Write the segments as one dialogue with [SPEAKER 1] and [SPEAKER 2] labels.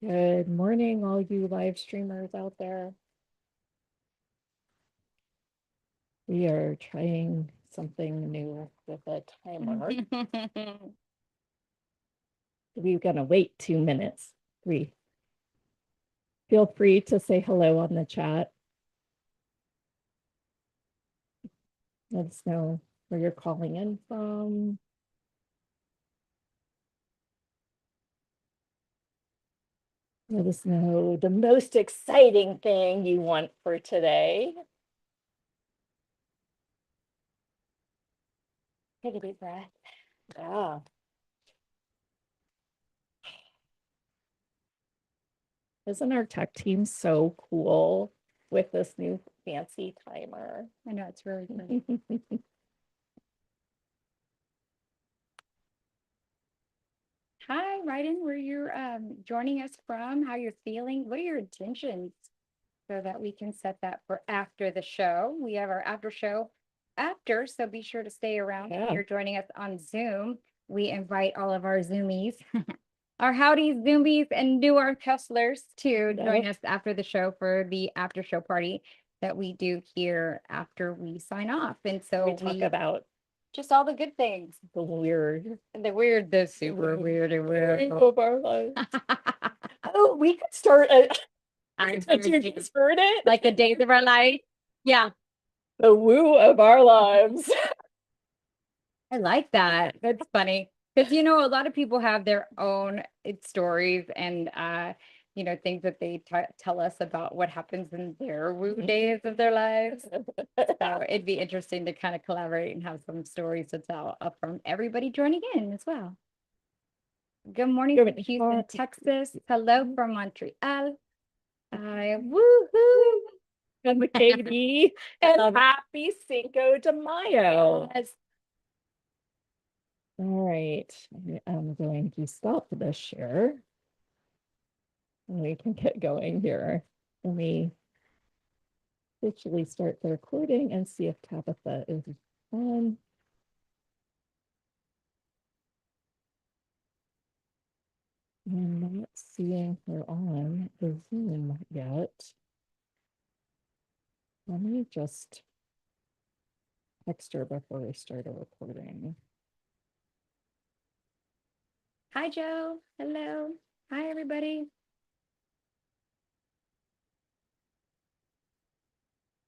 [SPEAKER 1] Good morning, all you live streamers out there. We are trying something new with a timer. We're going to wait 2 minutes. 3. Feel free to say hello on the chat. Let us know where you're calling in from. Let us know the most exciting thing you want for today. Take a deep breath. Yeah. Isn't our tech team so cool with this new fancy timer?
[SPEAKER 2] I know, it's really great. Hi, write in where you're joining us from, how you're feeling, what are your intentions, so that we can set that for after the show. We have our after show after, so be sure to stay around. If you're joining us on Zoom, we invite all of our Zoomies, our howdy Zoomies and newer hustlers to join us after the show for the after show party that we do here after we sign off. And so
[SPEAKER 1] we talk about
[SPEAKER 2] just all the good things,
[SPEAKER 1] the weird,
[SPEAKER 2] the super weird and weird
[SPEAKER 1] of our lives. Oh, we could start a. You just heard it?
[SPEAKER 2] Like the days of our life. Yeah.
[SPEAKER 1] The woo of our lives.
[SPEAKER 2] I like that. That's funny. Because, you know, a lot of people have their own stories and, you know, things that they tell us about what happens in their woo days of their lives. So it'd be interesting to kind of collaborate and have some stories to tell from everybody joining in as well. Good morning from Houston, Texas. Hello from Montreal. Woohoo!
[SPEAKER 1] And the KD. And happy Cinco de Mayo.
[SPEAKER 2] Yes.
[SPEAKER 1] All right. I'm going to stop the share. And we can get going here. Let me officially start the recording and see if Tabitha is on. I'm not seeing her on the Zoom yet. Let me just text her before we start a recording.
[SPEAKER 2] Hi, Joe. Hello. Hi, everybody.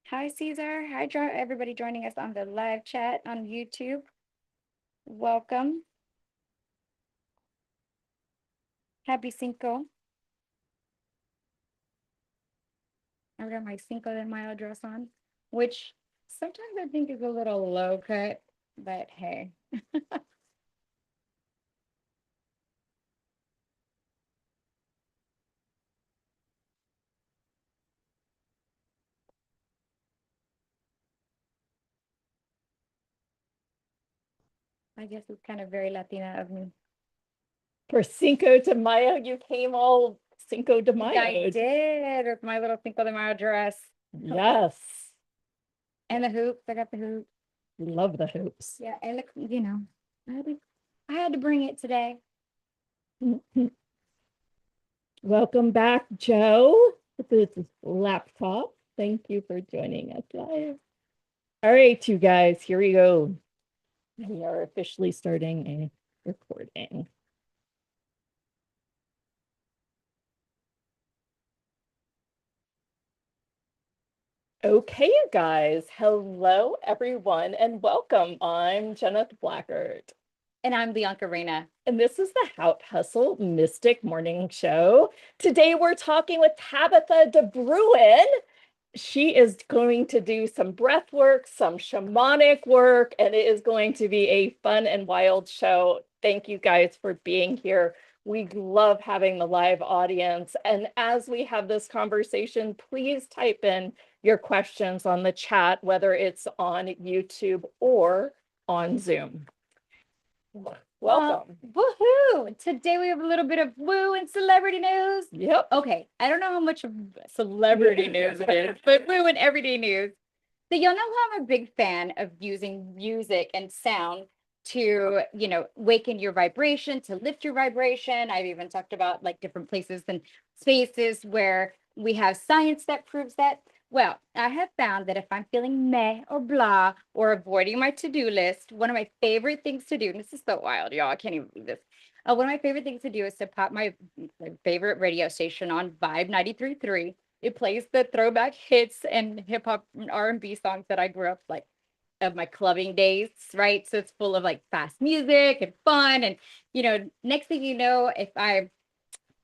[SPEAKER 2] Hi, Caesar. Hi, everybody joining us on the live chat on YouTube. Welcome. Happy Cinco. I've got my Cinco de Mayo dress on, which sometimes I think is a little low cut, but hey. I guess it's kind of very Latina of me.
[SPEAKER 1] For Cinco de Mayo, you came all Cinco de Mayo.
[SPEAKER 2] I did with my little Cinco de Mayo dress.
[SPEAKER 1] Yes.
[SPEAKER 2] And the hoops. I got the hoops.
[SPEAKER 1] Love the hoops.
[SPEAKER 2] Yeah, and the, you know, I had to bring it today.
[SPEAKER 1] Welcome back, Joe, with this laptop. Thank you for joining us live. All right, you guys, here we go. We are officially starting a recording. Okay, you guys. Hello, everyone, and welcome. I'm Jenna Blackard.
[SPEAKER 2] And I'm Bianca Reyna.
[SPEAKER 1] And this is the Hout Hustle Mystic Morning Show. Today we're talking with Tabitha de Bruijn. She is going to do some breath work, some shamanic work, and it is going to be a fun and wild show. Thank you guys for being here. We love having the live audience. And as we have this conversation, please type in your questions on the chat, whether it's on YouTube or on Zoom. Welcome.
[SPEAKER 2] Woohoo! Today we have a little bit of woo and celebrity news.
[SPEAKER 1] Yep.
[SPEAKER 2] Okay, I don't know how much of celebrity news it is, but woo and everyday news. So y'all know how I'm a big fan of using music and sound to, waken your vibration, to lift your vibration. I've even talked about like different places and spaces where we have science that proves that. Well, I have found that if I'm feeling meh or blah or avoiding my to-do list, one of my favorite things to do, and this is so wild, y'all, I can't even believe this. One of my favorite things to do is to pop my favorite radio station on Vibe 93.3. It plays the throwback hits and hip hop and R&B songs that I grew up like of my clubbing days, right? So it's full of like fast music and fun. And, next thing you know, if I'm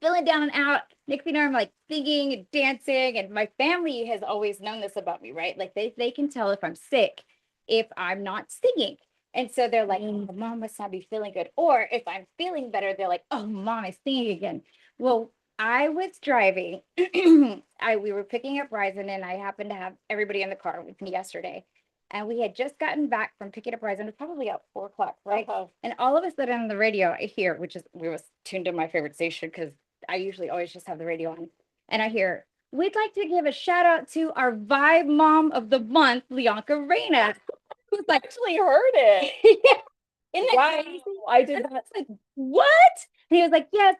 [SPEAKER 2] feeling down and out, next thing you know, I'm like singing and dancing. And my family has always known this about me, right? Like they can tell if I'm sick, if I'm not singing. And so they're like, oh, mom must not be feeling good. Or if I'm feeling better, they're like, oh, mom is singing again. Well, I was driving. We were picking up Ryzen, and I happened to have everybody in the car with me yesterday. And we had just gotten back from picking up Ryzen. It was probably at 4 o'clock, right? And all of a sudden on the radio, I hear, we was tuned to my favorite station because I usually always just have the radio on. And I hear, we'd like to give a shout out to our Vibe Mom of the Month, Leonka Reyna.
[SPEAKER 1] Who's actually heard it?
[SPEAKER 2] Yeah. Isn't that crazy?
[SPEAKER 1] I did not.
[SPEAKER 2] Like, what? And he was like, yes,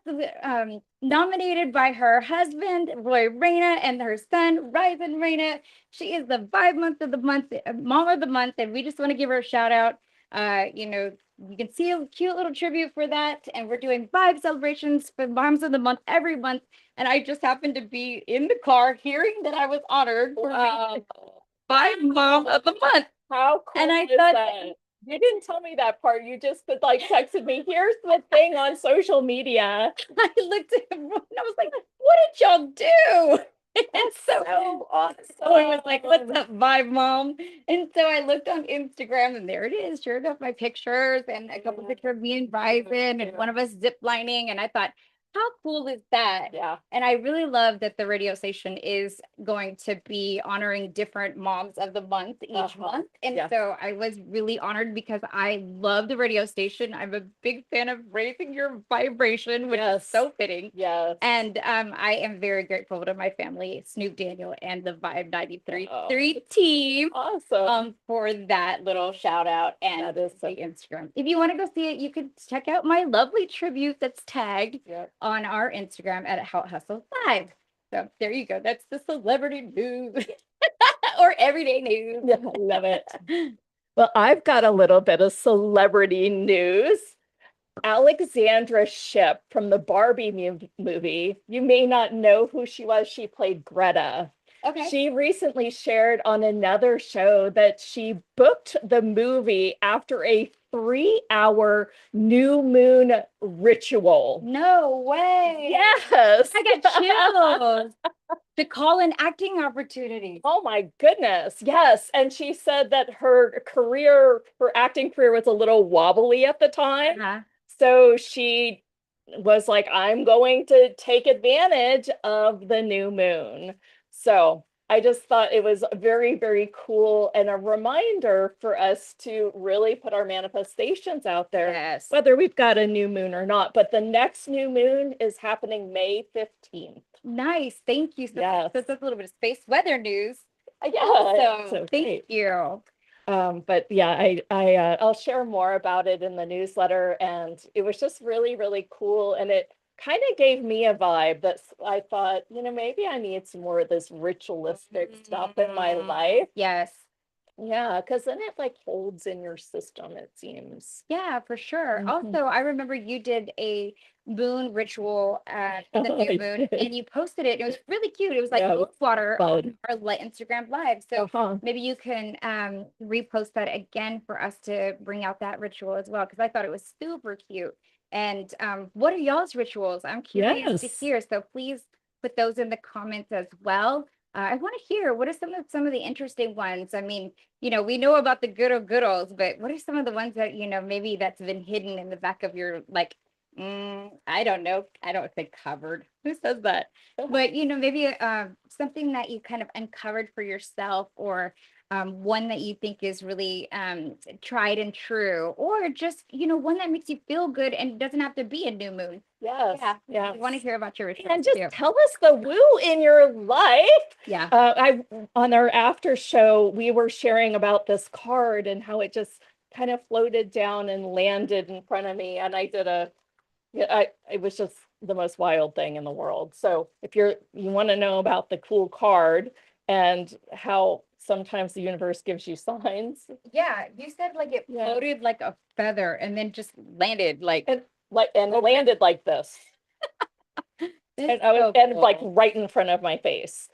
[SPEAKER 2] nominated by her husband, Roy Reyna, and her son, Ryzen Reyna. She is the Vibe Month of the Month, Mom of the Month, and we just want to give her a shout out. You can see a cute little tribute for that. And we're doing Vibe celebrations for Moms of the Month every month. And I just happened to be in the car hearing that I was honored for Vibe Mom of the Month.
[SPEAKER 1] How cool
[SPEAKER 2] and I
[SPEAKER 1] is
[SPEAKER 2] thought,
[SPEAKER 1] that? You didn't tell me that part. You just like texted me, here's the thing on social media.
[SPEAKER 2] I looked at him and I was like, what did y'all do?
[SPEAKER 1] It's so awesome.
[SPEAKER 2] So he was like, what's up, Vibe Mom? And so I looked on Instagram, and there it is. Sure enough, my pictures and a couple pictures of me and Ryzen and one of us zip lining. And I thought, how cool is that?
[SPEAKER 1] Yeah.
[SPEAKER 2] And I really love that the radio station is going to be honoring different moms of the month each month. And so I was really honored because I love the radio station. I'm a big fan of raising your vibration, which is so fitting.
[SPEAKER 1] Yes.
[SPEAKER 2] And I am very grateful to my family, Snoop Daniel and the Vibe 93.3 team.
[SPEAKER 1] Awesome.
[SPEAKER 2] For that little shout out and the Instagram. If you want to go see it, you can check out my lovely tribute that's tagged on our Instagram at How Hustle 5. So there you go. That's the celebrity news or everyday news.
[SPEAKER 1] Yeah, I love it. Well, I've got a little bit of celebrity news. Alexandra Shipp from the Barbie movie. You may not know who she was. She played Greta.
[SPEAKER 2] Okay.
[SPEAKER 1] She recently shared on another show that she booked the movie after a 3-hour new moon ritual.
[SPEAKER 2] No way.
[SPEAKER 1] Yes.
[SPEAKER 2] I got chills. To call an acting opportunity.
[SPEAKER 1] Oh my goodness. Yes. And she said that her acting career was a little wobbly at the time. So she was like, I'm going to take advantage of the new moon. So I just thought it was very, very cool and a reminder for us to really put our manifestations out there, whether we've got a new moon or not. But the next new moon is happening May 15th.
[SPEAKER 2] Nice. Thank you. So that's a little bit of space weather news.
[SPEAKER 1] Yeah.
[SPEAKER 2] Awesome. Thank you.
[SPEAKER 1] But yeah, I'll share more about it in the newsletter, and it was just really, really cool. And it kind of gave me a vibe that I thought, maybe I need some more of this ritualistic stuff in my life.
[SPEAKER 2] Yes.
[SPEAKER 1] Yeah, because then it like holds in your system, it seems.
[SPEAKER 2] Yeah, for sure. Also, I remember you did a moon ritual at the new moon, and you posted it. It was really cute. It was like water on our Instagram live. So maybe you can repost that again for us to bring out that ritual as well, because I thought it was super cute. And what are y'all's rituals? I'm curious to hear. So please put those in the comments as well. I want to hear, what are some of the interesting ones? I mean, we know about the good old, but what are some of the ones that, maybe that's been hidden in the back of your, like, I don't know. I don't think covered. Who says that? But, maybe something that you kind of uncovered for yourself, or one that you think is really tried and true, or just, one that makes you feel good and doesn't have to be a new moon.
[SPEAKER 1] Yes. Yeah.
[SPEAKER 2] I want to hear about your rituals.
[SPEAKER 1] And just tell us the woo in your life.
[SPEAKER 2] Yeah.
[SPEAKER 1] On our after show, we were sharing about this card and how it just kind of floated down and landed in front of me, and I did it was just the most wild thing in the world. So if you want to know about the cool card and how sometimes the universe gives you signs.
[SPEAKER 2] Yeah, you said like it floated like a feather and then just landed like
[SPEAKER 1] and landed like this. And I was
[SPEAKER 2] so
[SPEAKER 1] like
[SPEAKER 2] cool.
[SPEAKER 1] right in front of my face.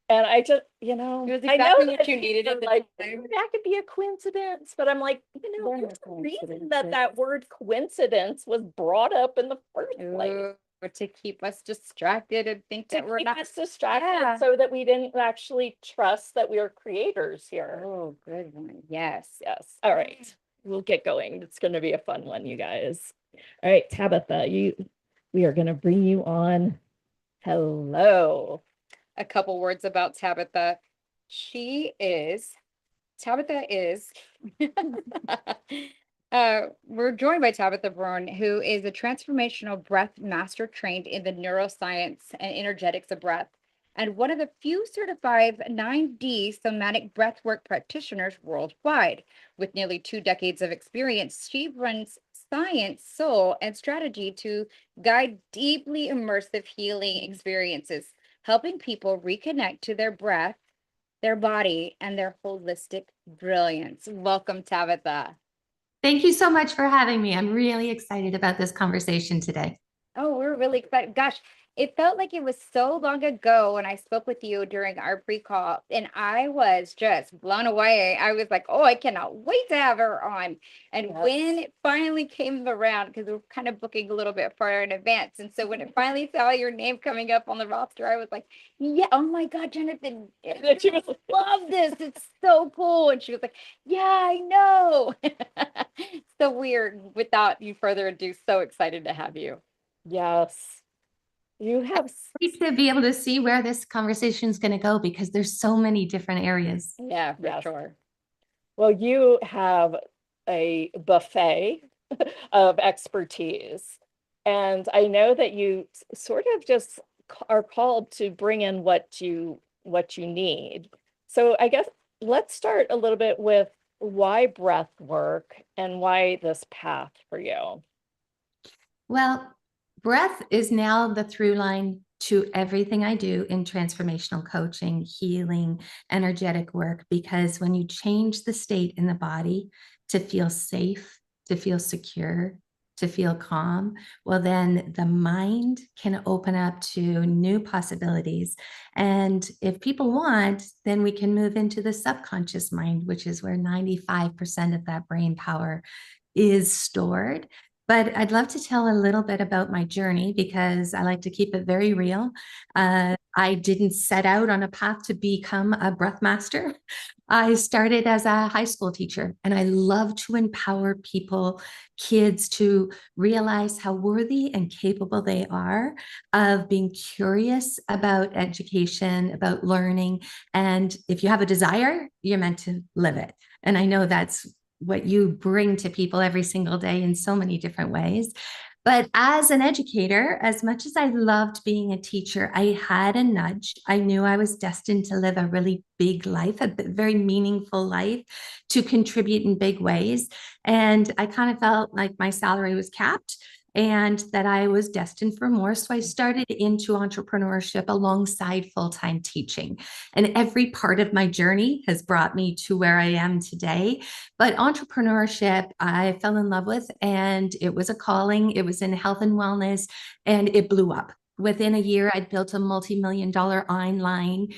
[SPEAKER 1] And I just,
[SPEAKER 2] It was
[SPEAKER 1] I know
[SPEAKER 2] exactly
[SPEAKER 1] that
[SPEAKER 2] what you needed at
[SPEAKER 1] people
[SPEAKER 2] the
[SPEAKER 1] are like,
[SPEAKER 2] time.
[SPEAKER 1] that could be a coincidence, but I'm like,
[SPEAKER 2] They're
[SPEAKER 1] there's
[SPEAKER 2] not
[SPEAKER 1] a reason
[SPEAKER 2] coincidences.
[SPEAKER 1] that word coincidence was brought up in the first place.
[SPEAKER 2] Ooh, to keep us distracted and think
[SPEAKER 1] To
[SPEAKER 2] that we're
[SPEAKER 1] keep
[SPEAKER 2] not.
[SPEAKER 1] us distracted
[SPEAKER 2] Yeah.
[SPEAKER 1] so that we didn't actually trust that we are creators here.
[SPEAKER 2] Oh, good one. Yes.
[SPEAKER 1] Yes. All right. We'll get going. It's going to be a fun one, you guys. All right, Tabitha, we are going to bring you on. Hello.
[SPEAKER 2] A couple words about Tabitha. Tabitha is, we're joined by Tabitha Bruijn, who is a transformational breath master trained in the neuroscience and energetics of breath, and one of the few certified 9D somatic breathwork practitioners worldwide. With nearly 2 decades of experience, she brings science, soul, and strategy to guide deeply immersive healing experiences, helping people reconnect to their breath, their body, and their holistic brilliance. Welcome, Tabitha.
[SPEAKER 3] Thank you so much for having me. I'm really excited about this conversation today.
[SPEAKER 2] Oh, we're really excited. Gosh, it felt like it was so long ago when I spoke with you during our pre-call, and I was just blown away. I was like, oh, I cannot wait to have her on. And when it finally came around, because we were kind of booking a little bit far in advance. And so when it finally saw your name coming up on the roster, I was like, yeah, oh my God, Jonathan,
[SPEAKER 1] She was like,
[SPEAKER 2] love this. It's so cool. And she was like, yeah, I know. So weird. Without you further ado, so excited to have you.
[SPEAKER 1] yes. You have
[SPEAKER 3] Great to be able to see where this conversation is going to go because there's so many different areas.
[SPEAKER 2] Yeah, for sure.
[SPEAKER 1] Well, you have a buffet of expertise. And I know that you sort of just are called to bring in what you need. So I guess let's start a little bit with why breath work and why this path for you.
[SPEAKER 3] Well, breath is now the through line to everything I do in transformational coaching, healing, energetic work, because when you change the state in the body to feel safe, to feel secure, to feel calm, well, then the mind can open up to new possibilities. And if people want, then we can move into the subconscious mind, which is where 95% of that brain power is stored. But I'd love to tell a little bit about my journey because I like to keep it very real. I didn't set out on a path to become a breath master. I started as a high school teacher, and I love to empower people, kids, to realize how worthy and capable they are of being curious about education, about learning. And if you have a desire, you're meant to live it. And I know that's what you bring to people every single day in so many different ways. But as an educator, as much as I loved being a teacher, I had a nudge. I knew I was destined to live a really big life, a very meaningful life, to contribute in big ways. And I kind of felt like my salary was capped and that I was destined for more. So I started into entrepreneurship alongside full-time teaching. And every part of my journey has brought me to where I am today. But entrepreneurship, I fell in love with, and it was a calling. It was in health and wellness, and it blew up. Within a year, I'd built a multi-million-dollar online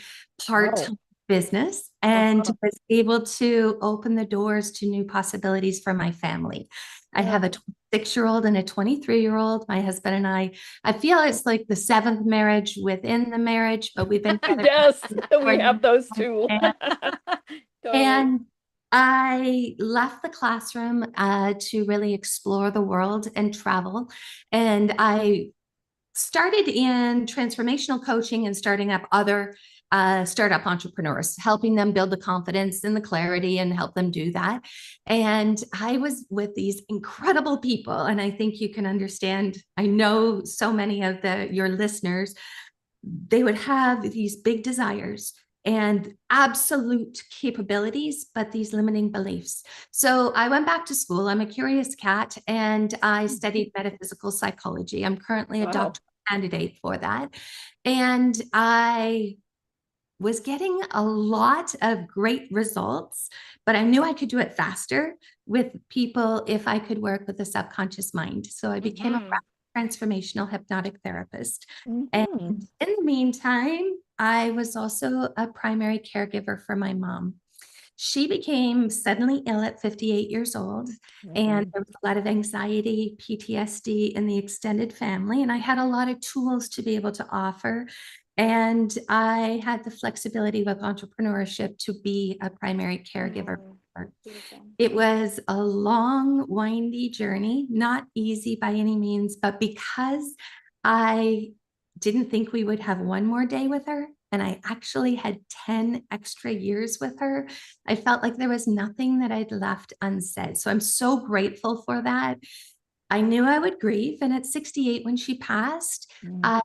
[SPEAKER 3] part-time business and was able to open the doors to new possibilities for my family. I have a 26-year-old and a 23-year-old. My husband and I feel it's like the 7th marriage within the marriage, but we've been together.
[SPEAKER 1] Yes, we have those two.
[SPEAKER 3] And I left the classroom to really explore the world and travel. And I started in transformational coaching and starting up other startup entrepreneurs, helping them build the confidence and the clarity and help them do that. And I was with these incredible people. And I think you can understand, I know so many of your listeners, they would have these big desires and absolute capabilities, but these limiting beliefs. So I went back to school. I'm a curious cat, and I studied metaphysical psychology. I'm currently a
[SPEAKER 1] Wow.
[SPEAKER 3] doctoral candidate for that. And I was getting a lot of great results, but I knew I could do it faster with people if I could work with the subconscious mind. So I became a transformational hypnotic therapist. And
[SPEAKER 1] Mhm.
[SPEAKER 3] in the meantime, I was also a primary caregiver for my mom. She became suddenly ill at 58 years old, and
[SPEAKER 1] Mhm.
[SPEAKER 3] there was a lot of anxiety, PTSD in the extended family, and I had a lot of tools to be able to offer. And I had the flexibility with entrepreneurship to be a primary caregiver.
[SPEAKER 2] Beautiful.
[SPEAKER 3] It was a long, windy journey, not easy by any means, but because I didn't think we would have one more day with her, and I actually had 10 extra years with her, I felt like there was nothing that I'd left unsaid. So I'm so grateful for that. I knew I would grieve, and at 68 when she passed,
[SPEAKER 1] Mm.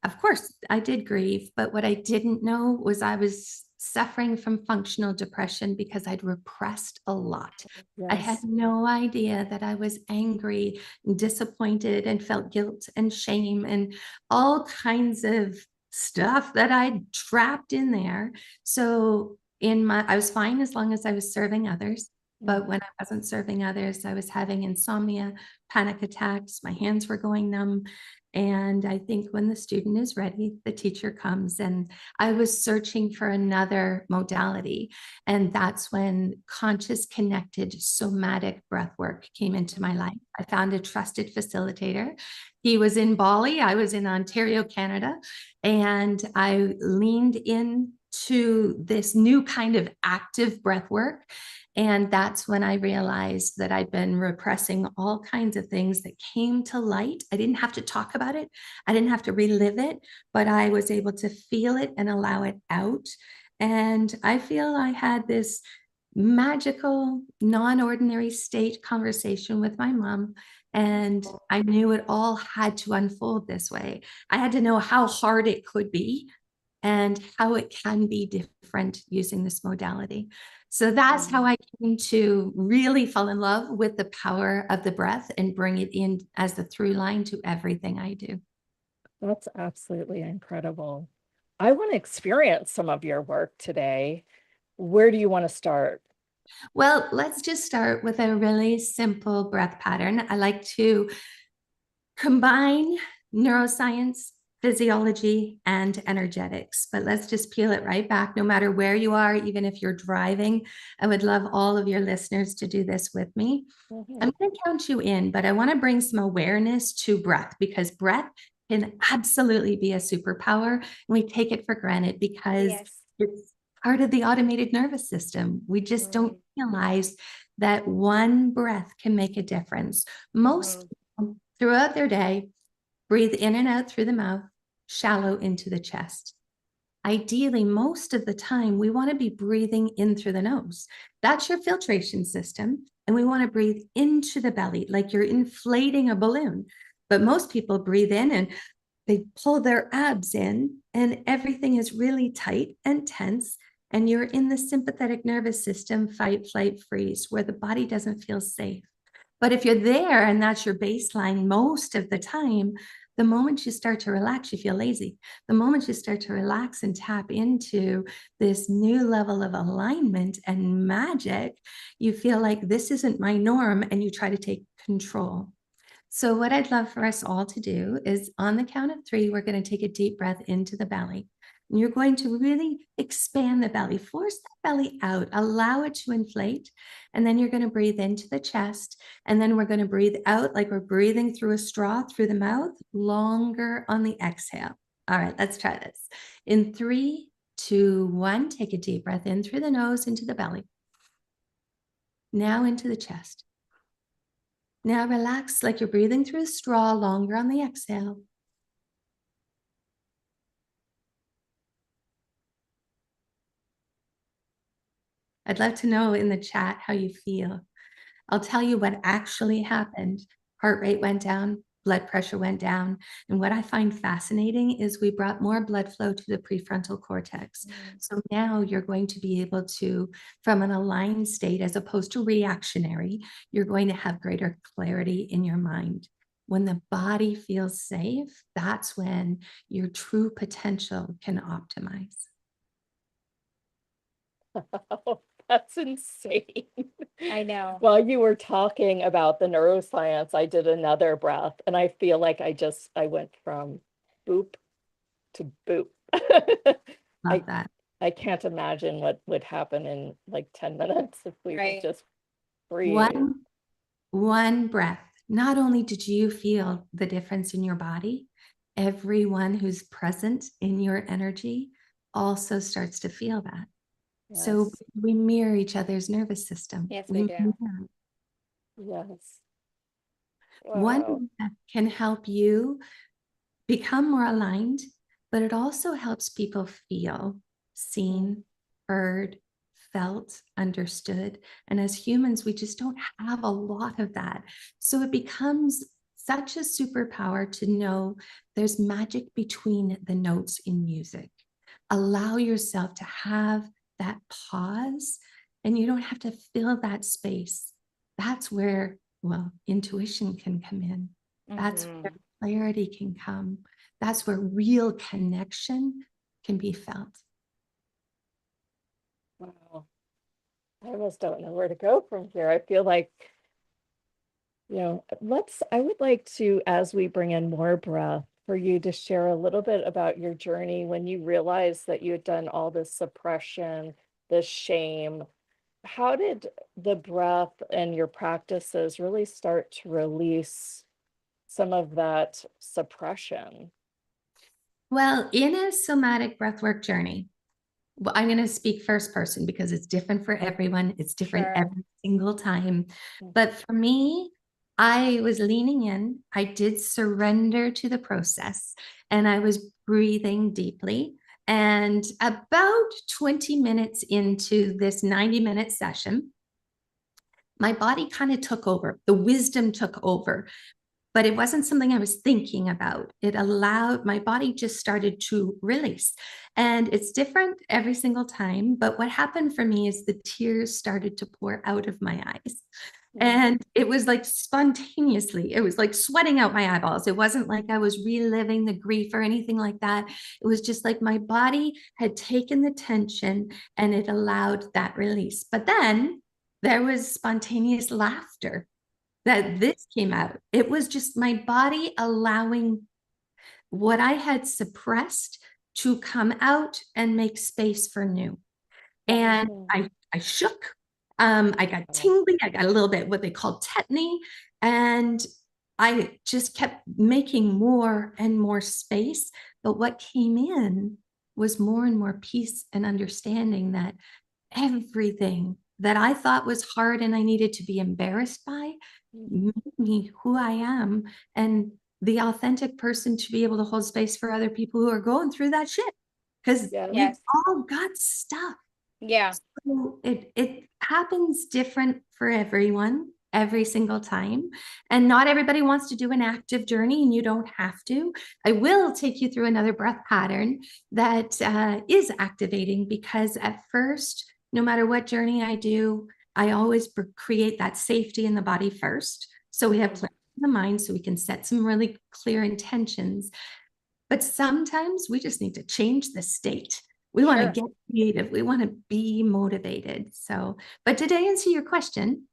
[SPEAKER 3] of course, I did grieve, but what I didn't know was I was suffering from functional depression because I'd repressed a lot. I had
[SPEAKER 1] Yes.
[SPEAKER 3] no idea that I was angry and disappointed and felt guilt and shame and all kinds of stuff that I'd trapped in there. So I was fine as long as I was serving others. But when I wasn't serving others, I was having insomnia, panic attacks, my hands were going numb. And I think when the student is ready, the teacher comes. And I was searching for another modality. And that's when conscious connected somatic breathwork came into my life. I found a trusted facilitator. He was in Bali, I was in Ontario, Canada, and I leaned into this new kind of active breath work. And that's when I realized that I'd been repressing all kinds of things that came to light. I didn't have to talk about it. I didn't have to relive it, but I was able to feel it and allow it out. And I feel I had this magical, non-ordinary state conversation with my mom. And I knew it all had to unfold this way. I had to know how hard it could be and how it can be different using this modality. So that's how I came to really fall in love with the power of the breath and bring it in as the through line to everything I do.
[SPEAKER 1] That's absolutely incredible. I want to experience some of your work today. Where do you want to start?
[SPEAKER 3] Well, let's just start with a really simple breath pattern. I like to combine neuroscience, physiology, and energetics. But let's just peel it right back, no matter where you are, even if you're driving. I would love all of your listeners to do this with me. I'm going to count you in, but I want to bring some awareness to breath, because breath can absolutely be a superpower. And we take it for granted because it's part of the automated nervous system. We just don't realize that one breath can make a difference. Most people throughout their day breathe in and out through the mouth, shallow into the chest. Ideally, most of the time, we want to be breathing in through the nose. That's your filtration system. And we want to breathe into the belly like you're inflating a balloon. But most people breathe in and they pull their abs in, and everything is really tight and tense. And you're in the sympathetic nervous system, fight, flight, freeze, where the body doesn't feel safe. But if you're there and that's your baseline most of the time, the moment you start to relax, you feel lazy. The moment you start to relax and tap into this new level of alignment and magic, you feel like this isn't my norm, and you try to take control. So what I'd love for us all to do is, on the count of 3, we're going to take a deep breath into the belly. And you're going to really expand the belly, force that belly out, allow it to inflate. And then you're going to breathe into the chest. And then we're going to breathe out like we're breathing through a straw through the mouth, longer on the exhale. All right, let's try this. In 3, 2, 1, take a deep breath in through the nose into the belly. Now into the chest. Now relax like you're breathing through a straw, longer on the exhale. I'd love to know in the chat how you feel. I'll tell you what actually happened. Heart rate went down, blood pressure went down. And what I find fascinating is we brought more blood flow to the prefrontal cortex. So now you're going to be able to, from an aligned state as opposed to reactionary, you're going to have greater clarity in your mind. When the body feels safe, that's when your true potential can optimize.
[SPEAKER 1] Oh, that's insane.
[SPEAKER 2] I know.
[SPEAKER 1] While you were talking about the neuroscience, I did another breath and I feel like I went from boop to boop.
[SPEAKER 3] Love that.
[SPEAKER 1] I can't imagine what would happen in like 10 minutes if we
[SPEAKER 2] Right.
[SPEAKER 1] would just breathe.
[SPEAKER 3] One breath. Not only did you feel the difference in your body, everyone who's present in your energy also starts to feel that. So
[SPEAKER 1] Yes.
[SPEAKER 3] we mirror each other's nervous system.
[SPEAKER 2] Yes, we do.
[SPEAKER 3] mirror.
[SPEAKER 1] Yes. Wow.
[SPEAKER 3] One breath can help you become more aligned, but it also helps people feel seen, heard, felt, understood. And as humans, we just don't have a lot of that. So it becomes such a superpower to know there's magic between the notes in music. Allow yourself to have that pause, and you don't have to fill that space. That's where, well, intuition can come in. That's where clarity can come. That's where real connection can be felt.
[SPEAKER 1] Wow. I almost don't know where to go from here. I feel like, I would like to, as we bring in more breath, for you to share a little bit about your journey when you realized that you had done all this suppression, this shame. How did the breath and your practices really start to release some of that suppression?
[SPEAKER 3] Well, in a somatic breathwork journey, well, I'm going to speak first person because it's different for everyone. It's different every single time. But for me, I was leaning in. I did surrender to the process and I was breathing deeply. And about 20 minutes into this 90-minute session, my body kind of took over. The wisdom took over, but it wasn't something I was thinking about. It allowed, my body just started to release. And it's different every single time. But what happened for me is the tears started to pour out of my eyes. And it was like spontaneously, it was like sweating out my eyeballs. It wasn't like I was reliving the grief or anything like that. It was just like my body had taken the tension and it allowed that release. But then there was spontaneous laughter that this came out. It was just my body allowing what I had suppressed to come out and make space for new. And I shook. I got tingly. I got a little bit what they call tetany. And I just kept making more and more space. But what came in was more and more peace and understanding that everything that I thought was hard and I needed to be embarrassed by made me who I am and the authentic person to be able to hold space for other people who are going through that shit. Because we've all got stuff.
[SPEAKER 2] Yeah.
[SPEAKER 3] So it happens different for everyone every single time. And not everybody wants to do an active journey, and you don't have to. I will take you through another breath pattern that is activating, because at first, no matter what journey I do, I always create that safety in the body first. So we have clarity in the mind, so we can set some really clear intentions. But sometimes we just need to change the state. We want to get creative. We want to be motivated. So, but did I answer your question?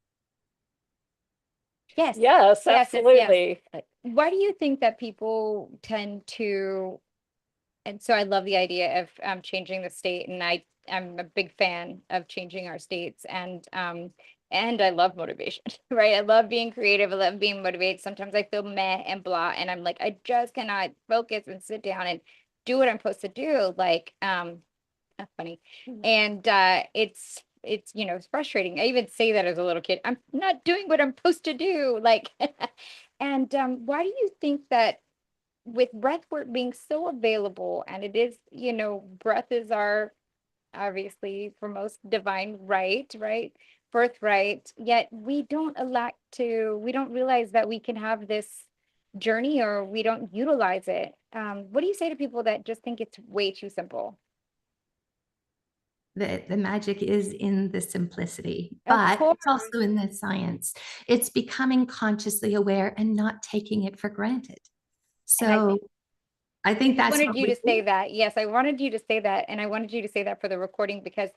[SPEAKER 2] Yes.
[SPEAKER 1] Yes, absolutely.
[SPEAKER 2] Why do you think that people tend to, and so I love the idea of changing the state, and I'm a big fan of changing our states, and I love motivation, right? I love being creative. I love being motivated. Sometimes I feel meh and blah, and I'm like, I just cannot focus and sit down and do what I'm supposed to do. Like, funny. And it's it's frustrating. I even say that as a little kid. I'm not doing what I'm supposed to do. Like, and why do you think that with breath work being so available, and it is, breath is our, obviously for most, divine right, birthright, yet we don't realize that we can have this journey, or we don't utilize it. What do you say to people that just think it's way too simple?
[SPEAKER 3] The magic is in the simplicity,
[SPEAKER 2] Of
[SPEAKER 3] but
[SPEAKER 2] course.
[SPEAKER 3] it's also in the science. It's becoming consciously aware and not taking it for granted. So I think
[SPEAKER 2] I
[SPEAKER 3] that's
[SPEAKER 2] wanted
[SPEAKER 3] what
[SPEAKER 2] you
[SPEAKER 3] we
[SPEAKER 2] to say that. Yes, I wanted you to say that. And I wanted you to say that for the recording, because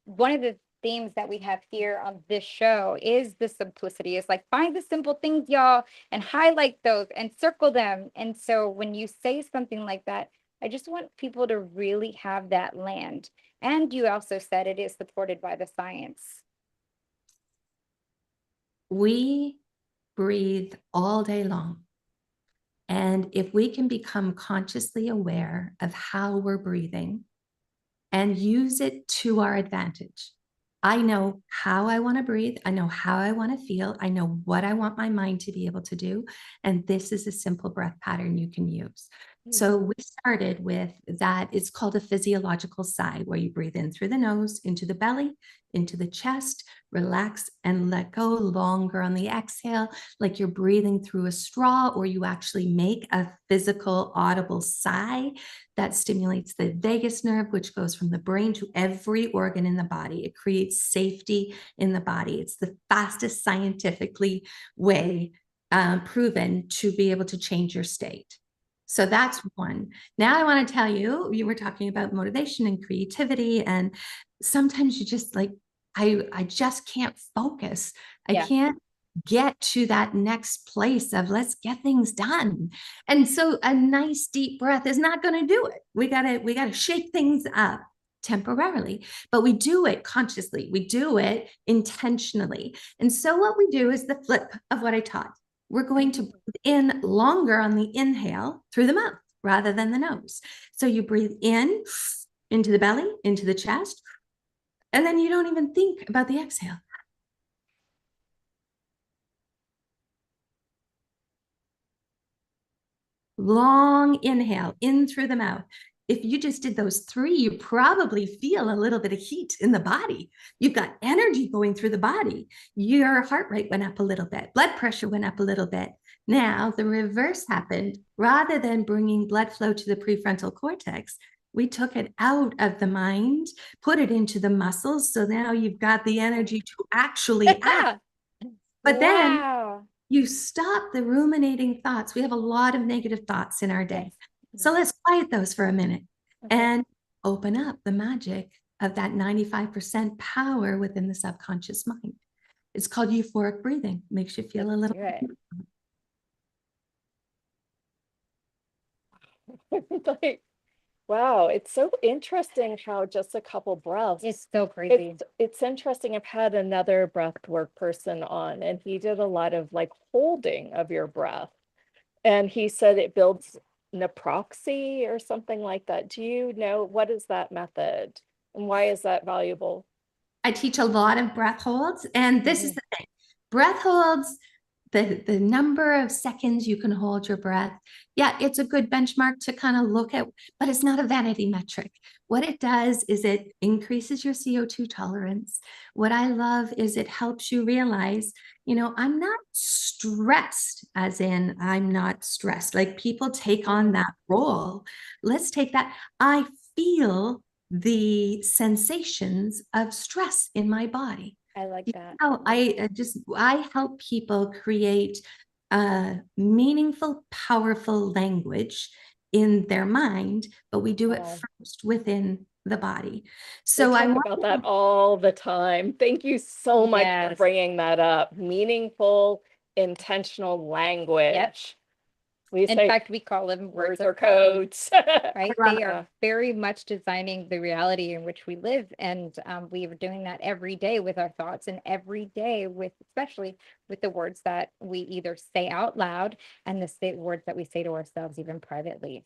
[SPEAKER 2] one of the themes that we have here on this show is the simplicity. It's like, find the simple things, y'all, and highlight those and circle them. And so when you say something like that, I just want people to really have that land. And you also said it is supported by the science.
[SPEAKER 3] we breathe all day long. And if we can become consciously aware of how we're breathing and use it to our advantage, I know how I want to breathe. I know how I want to feel. I know what I want my mind to be able to do. And this is a simple breath pattern you can use. So we started with that. It's called a physiological sigh, where you breathe in through the nose, into the belly, into the chest, relax and let go longer on the exhale, like you're breathing through a straw, or you actually make a physical audible sigh that stimulates the vagus nerve, which goes from the brain to every organ in the body. It creates safety in the body. It's the fastest scientifically way proven to be able to change your state. So that's one. Now I want to tell you, you were talking about motivation and creativity, and sometimes you just like, I just can't focus. I can't get to that next place of let's get things done. And so a nice deep breath is not going to do it. We gotta shake things up temporarily, but we do it consciously. We do it intentionally. And so what we do is the flip of what I taught. We're going to breathe in longer on the inhale through the mouth rather than the nose. So you breathe in into the belly, into the chest, and then you don't even think about the exhale. Long inhale in through the mouth. If you just did those three, you probably feel a little bit of heat in the body. You've got energy going through the body. Your heart rate went up a little bit. Blood pressure went up a little bit. Now the reverse happened. Rather than bringing blood flow to the prefrontal cortex, we took it out of the mind, put it into the muscles. So now you've got the energy to actually act. But then you stop the ruminating thoughts. We have a lot of negative thoughts in our day. So let's quiet those for a minute and open up the magic of that 95% power within the subconscious mind. It's called euphoric breathing. Makes you feel a little bit.
[SPEAKER 1] Like, wow, it's so interesting how just a couple breaths.
[SPEAKER 2] It's so crazy.
[SPEAKER 1] It's interesting. I've had another breathwork person on, and he did a lot of like holding of your breath. And he said it builds naproxy or something like that. Do you know what is that method and why is that valuable?
[SPEAKER 3] I teach a lot of breath holds, and this is the thing. Breath holds, the number of seconds you can hold your breath, yeah, it's a good benchmark to kind of look at, but it's not a vanity metric. What it does is it increases your CO2 tolerance. What I love is it helps you realize, I'm not stressed, as in I'm not stressed. Like people take on that role. Let's take that. I feel the sensations of stress in my body.
[SPEAKER 2] I like that.
[SPEAKER 3] I help people create meaningful, powerful language in their mind, but we do it first within the body. So
[SPEAKER 1] I talk about that all the time. Thank you so much for bringing that up. Meaningful, intentional language.
[SPEAKER 2] In fact, we call them words or codes, right? They are very much designing the reality in which we live. And we are doing that every day with our thoughts, and every day especially with the words that we either say out loud and the words that we say to ourselves, even privately.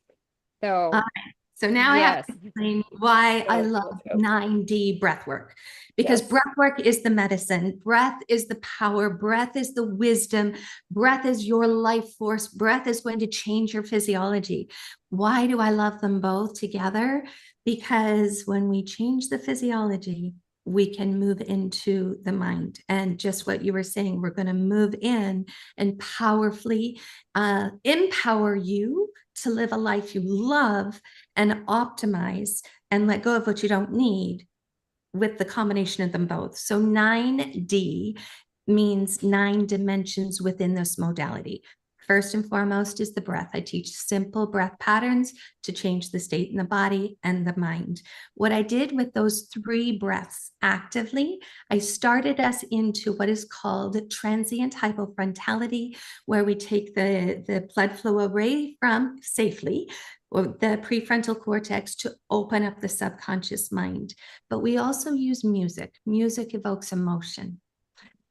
[SPEAKER 3] So now I have to explain why I love 9D breath work, because breath work is the medicine. Breath is the power. Breath is the wisdom. Breath is your life force. Breath is going to change your physiology. Why do I love them both together? Because when we change the physiology, we can move into the mind. And just what you were saying, we're going to move in and powerfully empower you to live a life you love and optimize and let go of what you don't need with the combination of them both. So 9D means 9 dimensions within this modality. First and foremost is the breath. I teach simple breath patterns to change the state in the body and the mind. What I did with those 3 breaths actively, I started us into what is called transient hypofrontality, where we take the blood flow away from safely, or the prefrontal cortex, to open up the subconscious mind. But we also use music. Music evokes emotion.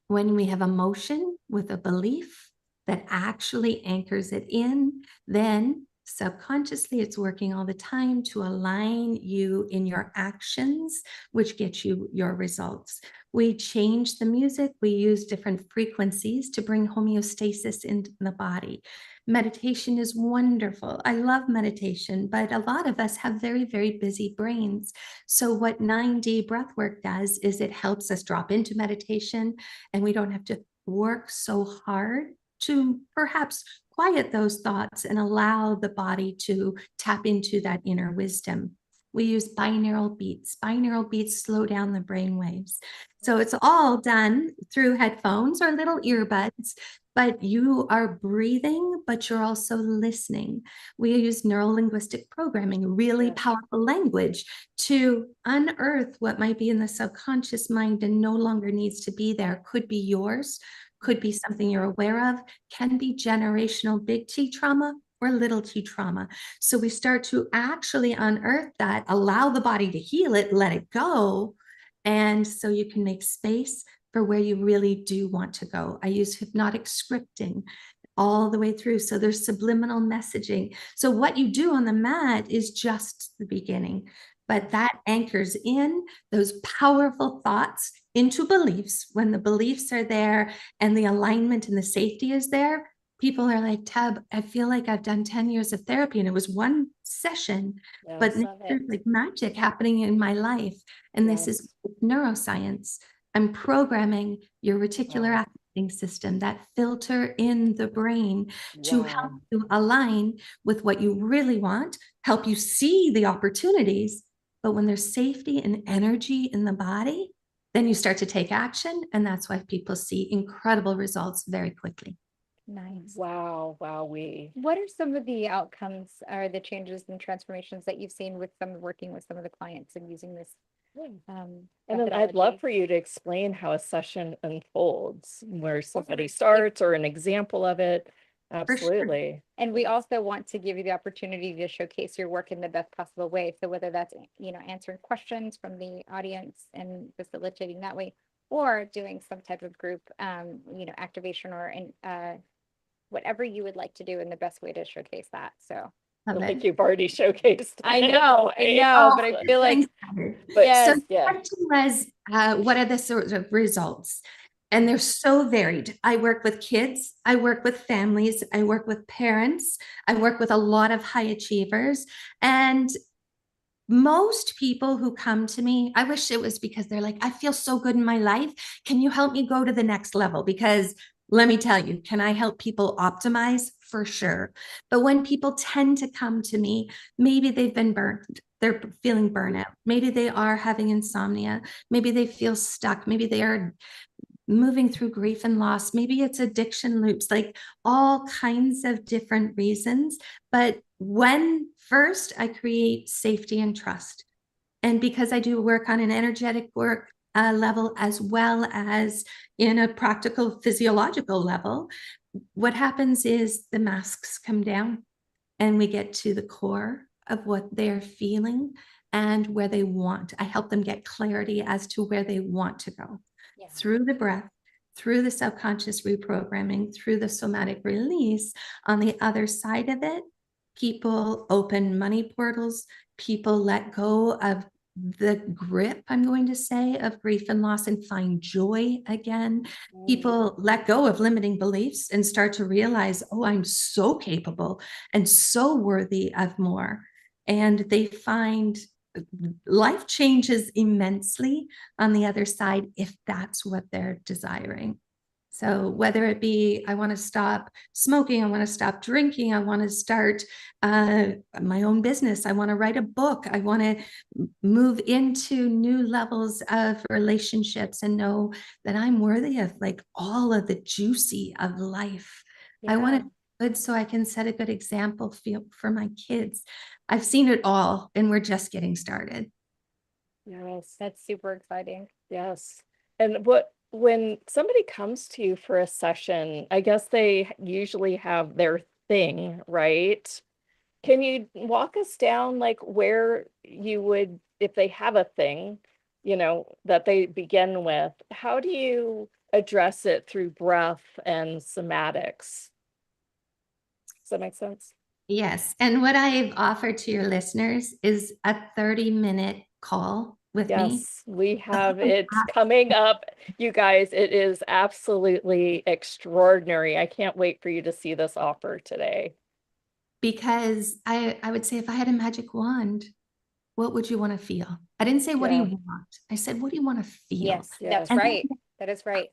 [SPEAKER 3] When we have emotion with a belief that actually anchors it in, then subconsciously it's working all the time to align you in your actions, which gets you your results. We change the music. We use different frequencies to bring homeostasis into the body. Meditation is wonderful. I love meditation, but a lot of us have very, very busy brains. So what 9D breathwork does is it helps us drop into meditation, and we don't have to work so hard to perhaps quiet those thoughts and allow the body to tap into that inner wisdom. We use binaural beats. Binaural beats slow down the brain waves. So it's all done through headphones or little earbuds, but you are breathing, but you're also listening. We use neuro-linguistic programming, really powerful language, to unearth what might be in the subconscious mind and no longer needs to be there. Could be yours, could be something you're aware of, can be generational big T trauma or little t trauma. So we start to actually unearth that, allow the body to heal it, let it go. And so you can make space for where you really do want to go. I use hypnotic scripting all the way through. So there's subliminal messaging. So what you do on the mat is just the beginning, but that anchors in those powerful thoughts into beliefs. When the beliefs are there and the alignment and the safety is there, people are like, Tab, I feel like I've done 10 years of therapy and it was one session, but there's like magic happening in my life. And this is neuroscience. I'm programming your reticular activating system, that filter in the brain, to help you align with what you really want, help you see the opportunities. But when there's safety and energy in the body, then you start to take action. And that's why people see incredible results very quickly.
[SPEAKER 2] Nice.
[SPEAKER 1] Wow.
[SPEAKER 2] What are some of the outcomes or the changes and transformations that you've seen with working with some of the clients and using this?
[SPEAKER 1] And then I'd love for you to explain how a session unfolds, where somebody starts, or an example of it. Absolutely.
[SPEAKER 2] Sure. And we also want to give you the opportunity to showcase your work in the best possible way. So whether that's, answering questions from the audience and facilitating that way, or doing some type of group, activation, or whatever you would like to do, in the best way to showcase that. So
[SPEAKER 1] I think you've already showcased.
[SPEAKER 2] I know, but I feel like,
[SPEAKER 3] so the question was, what are the sorts of results? And they're so varied. I work with kids, I work with families, I work with parents, I work with a lot of high achievers. And most people who come to me, I wish it was because they're like, I feel so good in my life. Can you help me go to the next level? Because let me tell you, can I help people optimize? For sure. But when people tend to come to me, maybe they've been burned. They're feeling burnout. Maybe they are having insomnia. Maybe they feel stuck. Maybe they are moving through grief and loss. Maybe it's addiction loops, like all kinds of different reasons. But when first I create safety and trust, and because I do work on an energetic work level as well as in a practical physiological level, what happens is the masks come down and we get to the core of what they're feeling and where they want. I help them get clarity as to where they want to go through the breath, through the subconscious reprogramming, through the somatic release. On the other side of it, people open money portals, people let go of the grip, I'm going to say, of grief and loss and find joy again. People let go of limiting beliefs and start to realize, oh, I'm so capable and so worthy of more. And they find life changes immensely on the other side if that's what they're desiring. So whether it be, I want to stop smoking, I want to stop drinking, I want to start my own business, I want to write a book, I want to move into new levels of relationships and know that I'm worthy of like all of the juicy of life. I want to be good so I can set a good example for my kids. I've seen it all, and we're just getting started.
[SPEAKER 1] Yes,
[SPEAKER 2] That's super exciting.
[SPEAKER 1] yes. And when somebody comes to you for a session, I guess they usually have their thing, right? Can you walk us down like where you would, if they have a thing, that they begin with, how do you address it through breath and somatics? Does that make sense?
[SPEAKER 3] Yes. And what I've offered to your listeners is a 30-minute call with me.
[SPEAKER 1] Yes, we have it coming up, you guys. It is absolutely extraordinary. I can't wait for you to see this offer today.
[SPEAKER 3] Because I would say, if I had a magic wand, what would you want to feel? I didn't say, what do you want? I said, what do you want to feel?
[SPEAKER 2] Yes, that's
[SPEAKER 3] And
[SPEAKER 2] right. That is right.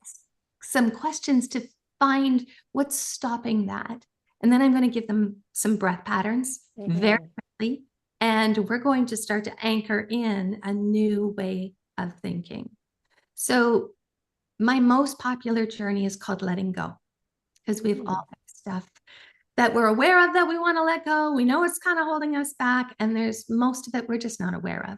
[SPEAKER 3] some questions to find what's stopping that. And then I'm going to give them some breath patterns very quickly. And we're going to start to anchor in a new way of thinking. So my most popular journey is called letting go, because we've all got stuff that we're aware of that we want to let go. We know it's kind of holding us back, and there's most of it we're just not aware of.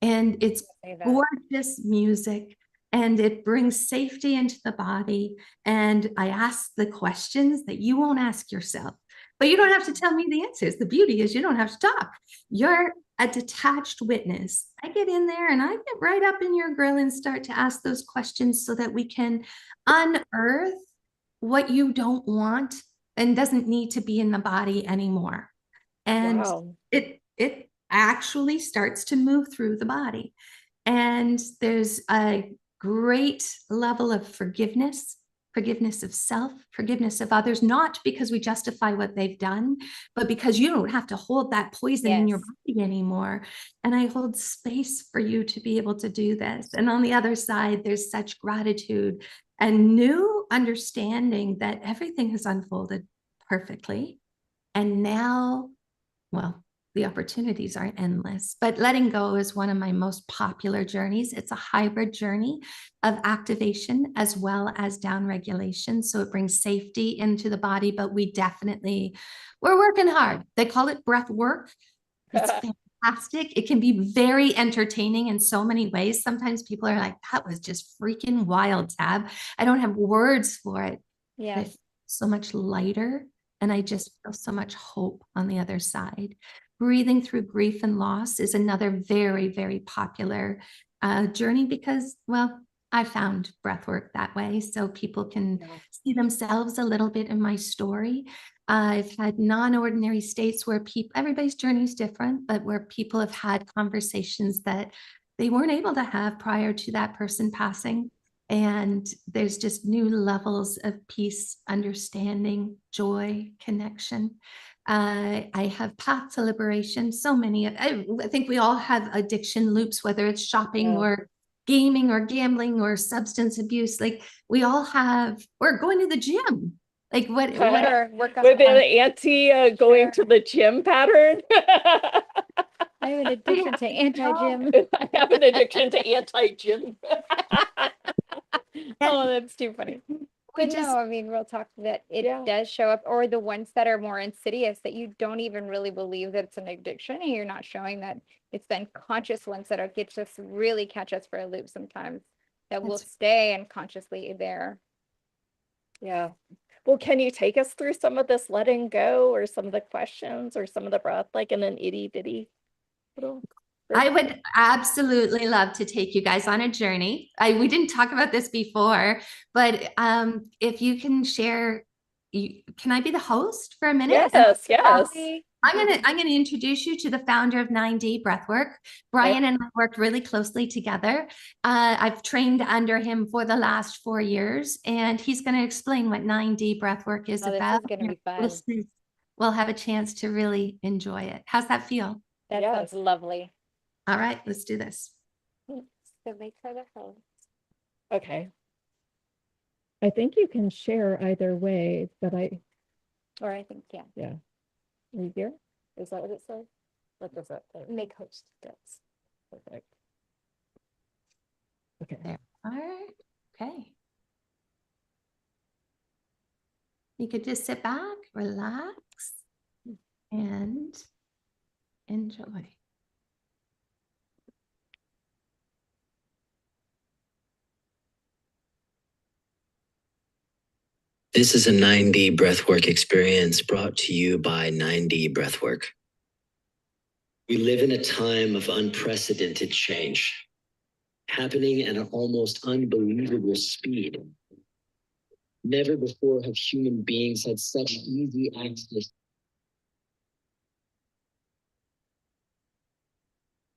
[SPEAKER 3] And it's gorgeous music, and it brings safety into the body. And I ask the questions that you won't ask yourself, but you don't have to tell me the answers. The beauty is you don't have to talk. You're a detached witness. I get in there and I get right up in your grill and start to ask those questions so that we can unearth what you don't want and doesn't need to be in the body anymore. And it actually starts to move through the body. And there's a great level of forgiveness of self, forgiveness of others, not because we justify what they've done, but because you don't have to hold that poison in your body anymore. And I hold space for you to be able to do this. And on the other side, there's such gratitude and new understanding that everything has unfolded perfectly. And now, well, the opportunities are endless, but letting go is one of my most popular journeys. It's a hybrid journey of activation as well as down regulation. So it brings safety into the body, but we're working hard. They call it breath work. It's fantastic. It can be very entertaining in so many ways. Sometimes people are like, that was just freaking wild, Tab. I don't have words for it. Yeah. I feel so much lighter, and I just feel so much hope on the other side. Breathing through grief and loss is another very, very popular journey because, well, I found breathwork that way, so people can see themselves a little bit in my story. I've had non-ordinary states where everybody's journey is different, but where people have had conversations that they weren't able to have prior to that person passing. And there's just new levels of peace, understanding, joy, connection. I have path to liberation. So many. I think we all have addiction loops, whether it's shopping or gaming or gambling or substance abuse. Like we all have, or going to the gym. Like what
[SPEAKER 1] with an anti going to the gym pattern.
[SPEAKER 2] I have an addiction to anti-gym.
[SPEAKER 1] I have an addiction to anti-gym.
[SPEAKER 2] Oh, that's too funny. But no, I mean, real talk, that it does show up, or the ones that are more insidious that you don't even really believe that it's an addiction, and you're not showing that it's the unconscious ones that really catch us for a loop sometimes, that will stay unconsciously there.
[SPEAKER 1] Yeah. Well, can you take us through some of this letting go, or some of the questions, or some of the breath, like in an itty bitty little?
[SPEAKER 3] I would absolutely love to take you guys on a journey. We didn't talk about this before, but if you can share, can I be the host for a minute?
[SPEAKER 1] Yes.
[SPEAKER 3] I'm gonna introduce you to the founder of 9D Breathwork. Bruijn and I worked really closely together. I've trained under him for the last 4 years, and he's going to explain what 9D Breathwork is about.
[SPEAKER 2] This is going to be fun.
[SPEAKER 3] Listeners will have a chance to really enjoy it. How's that feel?
[SPEAKER 2] That sounds lovely.
[SPEAKER 3] All right, let's do this.
[SPEAKER 2] So make her the host.
[SPEAKER 1] Okay. I think you can share either way, but
[SPEAKER 2] Or I think, yeah,
[SPEAKER 1] are you here? Is that what it says? What does that say?
[SPEAKER 2] make host steps.
[SPEAKER 1] Perfect. Okay.
[SPEAKER 3] There. All right. Okay. You could just sit back, relax, and enjoy.
[SPEAKER 4] This is a 9D breathwork experience brought to you by 9D Breathwork. We live in a time of unprecedented change, happening at an almost unbelievable speed. Never before have human beings had such easy access.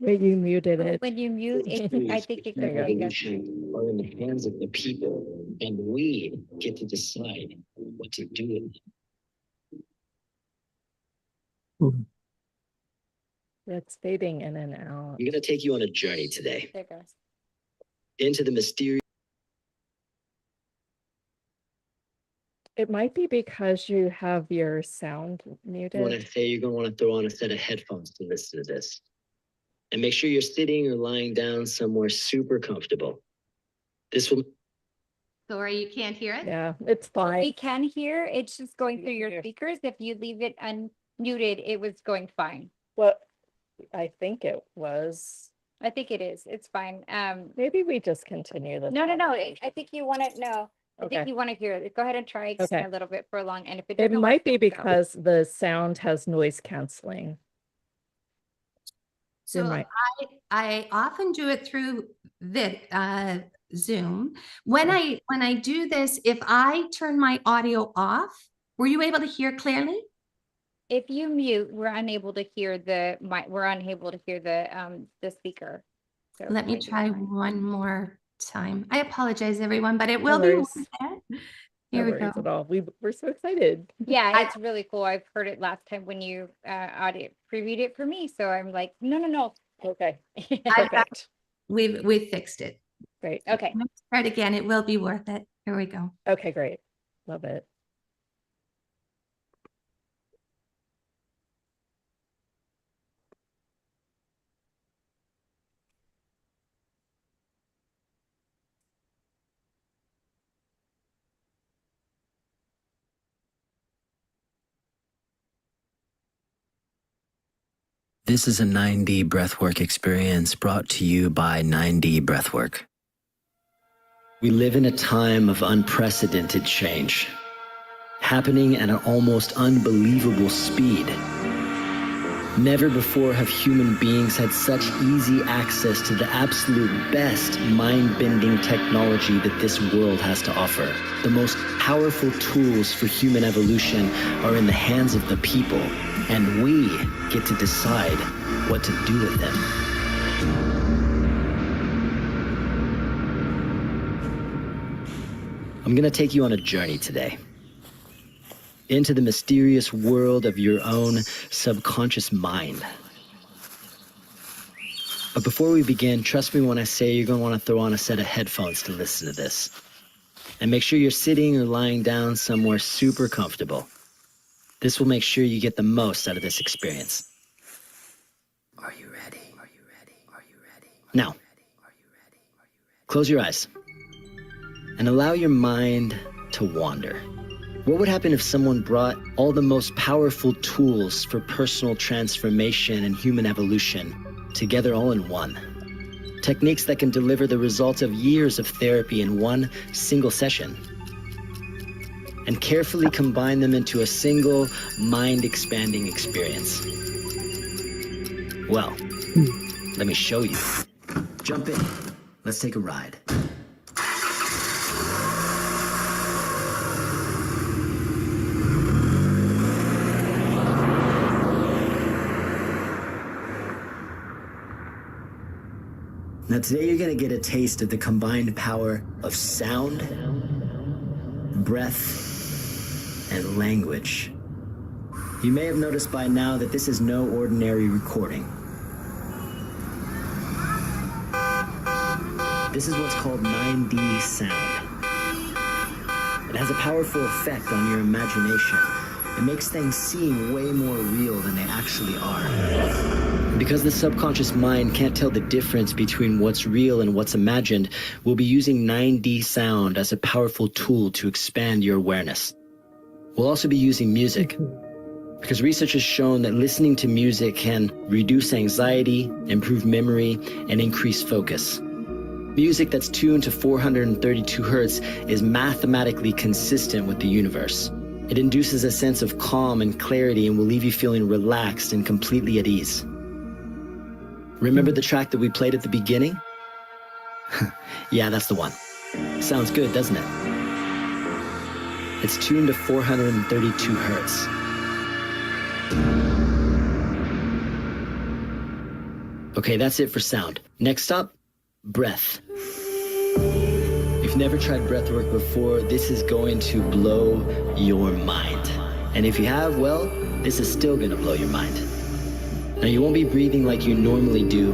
[SPEAKER 1] Wait, you muted it.
[SPEAKER 2] When you mute, I think it
[SPEAKER 1] There
[SPEAKER 2] could
[SPEAKER 1] you go.
[SPEAKER 2] make us.
[SPEAKER 4] Revolution are in the hands of the people, and we get to decide what to do with them.
[SPEAKER 1] It's fading in and out.
[SPEAKER 4] I'm going to take you on a journey today
[SPEAKER 2] There goes.
[SPEAKER 4] into the mysterious.
[SPEAKER 1] It might be because you have your sound
[SPEAKER 4] When I
[SPEAKER 1] muted.
[SPEAKER 4] say you're going to want to throw on a set of headphones to listen to this. And make sure you're sitting or lying down somewhere super comfortable. This will.
[SPEAKER 3] Sorry, you can't hear it?
[SPEAKER 1] Yeah, it's
[SPEAKER 2] We
[SPEAKER 1] fine.
[SPEAKER 2] can hear, it's just going through
[SPEAKER 1] Yeah.
[SPEAKER 2] your speakers. If you leave it unmuted, it was going fine.
[SPEAKER 1] Well, I think it was.
[SPEAKER 2] I think it is. It's fine.
[SPEAKER 1] Maybe we just continue this.
[SPEAKER 2] No. I think you want to know. I
[SPEAKER 1] Okay.
[SPEAKER 2] think you want to hear it. Go ahead and try again
[SPEAKER 1] Okay.
[SPEAKER 2] a little bit for long. And if it
[SPEAKER 1] It
[SPEAKER 2] doesn't
[SPEAKER 1] might
[SPEAKER 2] work,
[SPEAKER 1] be
[SPEAKER 2] then go.
[SPEAKER 1] because the sound has noise canceling.
[SPEAKER 3] So
[SPEAKER 1] might.
[SPEAKER 3] I often do it through Zoom. When I do this, if I turn my audio off, were you able to hear clearly?
[SPEAKER 2] If you mute, we're unable to hear the we're unable to hear the speaker. So
[SPEAKER 3] Let me
[SPEAKER 2] might be
[SPEAKER 3] try
[SPEAKER 2] fine.
[SPEAKER 3] one more time. I apologize, everyone, but it will
[SPEAKER 1] No
[SPEAKER 3] be
[SPEAKER 1] worries.
[SPEAKER 3] worth it.
[SPEAKER 1] No
[SPEAKER 3] Here we
[SPEAKER 1] worries
[SPEAKER 3] go.
[SPEAKER 1] at all. We're so excited.
[SPEAKER 2] Yeah,
[SPEAKER 3] I-
[SPEAKER 2] it's really cool. I've heard it last time when you audio previewed it for me. So I'm like, no.
[SPEAKER 1] Okay.
[SPEAKER 3] I've got-
[SPEAKER 1] Perfect.
[SPEAKER 3] We've fixed it.
[SPEAKER 1] Great.
[SPEAKER 2] Okay.
[SPEAKER 3] Let's start again. It will be worth it. Here we go.
[SPEAKER 1] Okay, great. Love it.
[SPEAKER 4] This is a 9D breathwork experience brought to you by 9D Breathwork. We live in a time of unprecedented change, happening at an almost unbelievable speed. Never before have human beings had such easy access to the absolute best mind-bending technology that this world has to offer. The most powerful tools for human evolution are in the hands of the people, and we get to decide what to do with them. I'm going to take you on a journey today into the mysterious world of your own subconscious mind. But before we begin, trust me when I say you're going to want to throw on a set of headphones to listen to this. And make sure you're sitting or lying down somewhere super comfortable. This will make sure you get the most out of this experience. Are you ready? Are you ready? Are you ready? Now, close your eyes and allow your mind to wander. What would happen if someone brought all the most powerful tools for personal transformation and human evolution together all in one? Techniques that can deliver the results of years of therapy in one single session, and carefully combine them into a single mind-expanding experience. Well, let me show you. Jump in. Let's take a ride. Now today you're going to get a taste of the combined power of sound, breath, and language. You may have noticed by now that this is no ordinary recording. This is what's called 9D sound. It has a powerful effect on your imagination. It makes things seem way more real than they actually are. And because the subconscious mind can't tell the difference between what's real and what's imagined, we'll be using 9D sound as a powerful tool to expand your awareness. We'll also be using music, because research has shown that listening to music can reduce anxiety, improve memory, and increase focus. Music that's tuned to 432 hertz is mathematically consistent with the universe. It induces a sense of calm and clarity and will leave you feeling relaxed and completely at ease. Remember the track that we played at the beginning? Yeah, that's the one. Sounds good, doesn't it? It's tuned to 432 hertz. Okay, that's it for sound. Next up, breath. If you've never tried breathwork before, this is going to blow your mind. And if you have, well, this is still going to blow your mind. Now, you won't be breathing like you normally do.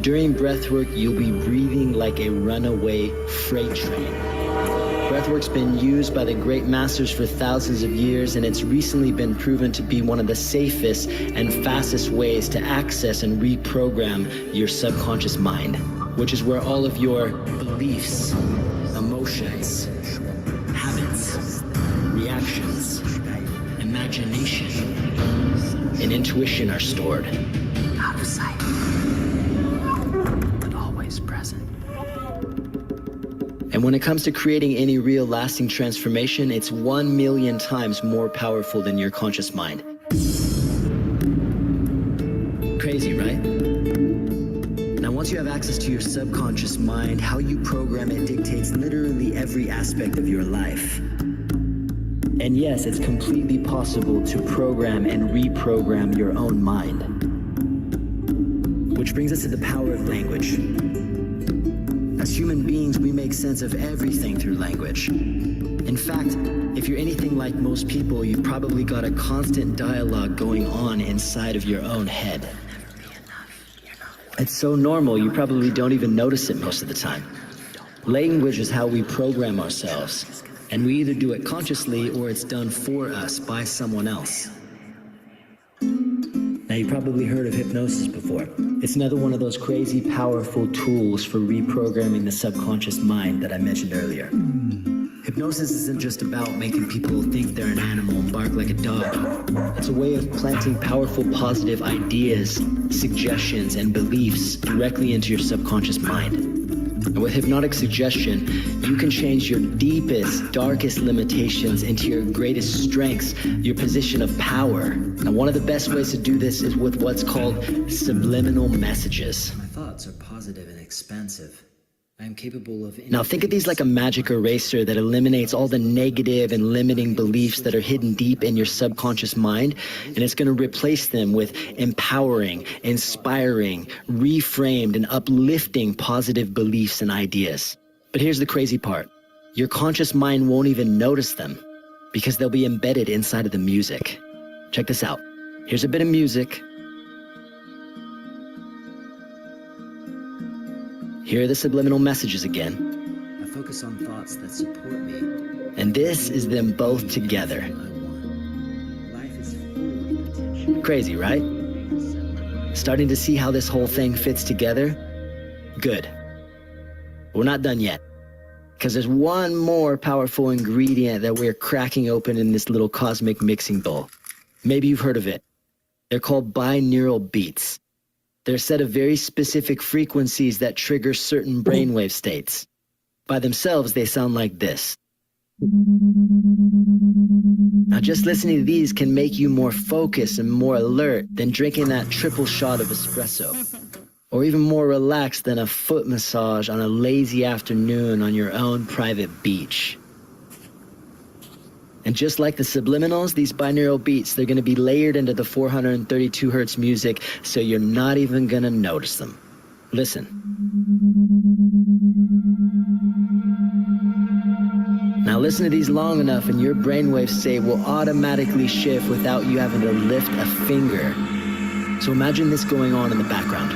[SPEAKER 4] During breathwork, you'll be breathing like a runaway freight train. Breathwork's been used by the great masters for thousands of years, and it's recently been proven to be one of the safest and fastest ways to access and reprogram your subconscious mind, which is where all of your beliefs, emotions, habits, reactions, imagination, and intuition are stored. Out of sight, but always present. And when it comes to creating any real lasting transformation, it's 1 million times more powerful than your conscious mind. Crazy, right? Now, once you have access to your subconscious mind, how you program it dictates literally every aspect of your life. And yes, it's completely possible to program and reprogram your own mind. Which brings us to the power of language. As human beings, we make sense of everything through language. In fact, if you're anything like most people, you've probably got a constant dialogue going on inside of your own head. It's so normal, you probably don't even notice it most of the time. Language is how we program ourselves, and we either do it consciously or it's done for us by someone else. Now, you've probably heard of hypnosis before. It's another one of those crazy powerful tools for reprogramming the subconscious mind that I mentioned earlier. Hypnosis isn't just about making people think they're an animal and bark like a dog. It's a way of planting powerful positive ideas, suggestions, and beliefs directly into your subconscious mind. And with hypnotic suggestion, you can change your deepest, darkest limitations into your greatest strengths, your position of power. And one of the best ways to do this is with what's called subliminal messages. My thoughts are positive and expansive. I am capable of... Now think of these like a magic eraser that eliminates all the negative and limiting beliefs that are hidden deep in your subconscious mind, and it's going to replace them with empowering, inspiring, reframed, and uplifting positive beliefs and ideas. But here's the crazy part. Your conscious mind won't even notice them because they'll be embedded inside of the music. Check this out. Here's a bit of music. Here are the subliminal messages again. I focus on thoughts that support me. And this is them both together. Crazy, right? Starting to see how this whole thing fits together? Good. We're not done yet, because there's one more powerful ingredient that we're cracking open in this little cosmic mixing bowl. Maybe you've heard of it. They're called binaural beats. They're a set of very specific frequencies that trigger certain brainwave states. By themselves, they sound like this. Now, just listening to these can make you more focused and more alert than drinking that triple shot of espresso. Or even more relaxed than a foot massage on a lazy afternoon on your own private beach. And just like the subliminals, these binaural beats, they're going to be layered into the 432 hertz music, so you're not even going to notice them. Listen. Now listen to these long enough and your brainwave state will automatically shift without you having to lift a finger. So imagine this going on in the background.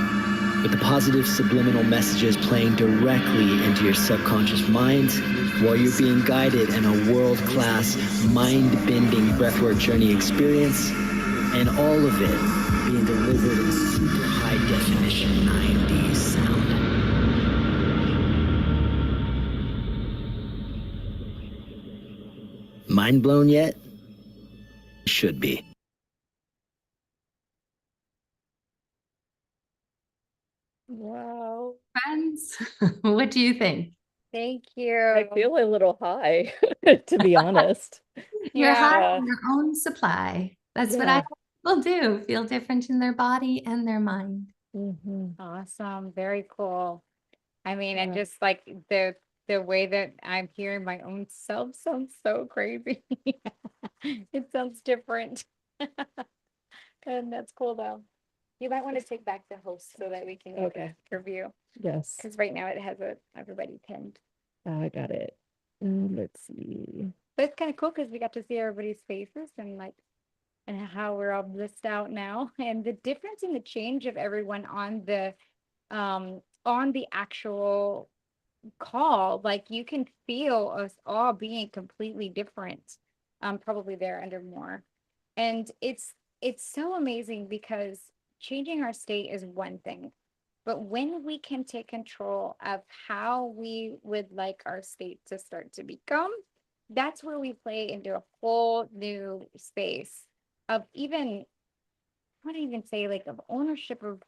[SPEAKER 4] with the positive subliminal messages playing directly into your subconscious mind while you're being guided in a world-class, mind-bending breathwork journey experience, and all of it being delivered in super high-definition 9D sound. Mind blown yet? Should be.
[SPEAKER 1] Wow.
[SPEAKER 3] Friends, what do you think?
[SPEAKER 2] Thank you.
[SPEAKER 1] I feel a little high, to be honest.
[SPEAKER 3] You're high
[SPEAKER 1] Yeah.
[SPEAKER 3] on your own supply. That's what I
[SPEAKER 1] Yeah.
[SPEAKER 3] will do. Feel different in their body and their mind.
[SPEAKER 1] Mhm.
[SPEAKER 2] Awesome. Very cool. I mean, and
[SPEAKER 1] Yeah.
[SPEAKER 2] just like the way that I'm hearing my own self sounds so crazy. It sounds different. And that's cool though. You might want to take back the host so that we can get
[SPEAKER 1] Okay.
[SPEAKER 2] the review.
[SPEAKER 1] Yes,
[SPEAKER 2] Because right now it has everybody pinned.
[SPEAKER 1] I got it. Let's see.
[SPEAKER 2] But it's kind of cool because we got to see everybody's faces and how we're all blissed out now. And the difference in the change of everyone on the actual call, like you can feel us all being completely different. Probably there under more. And it's so amazing because changing our state is one thing. But when we can take control of how we would like our state to start to become, that's where we play into a whole new space of even, I want to even say like of ownership of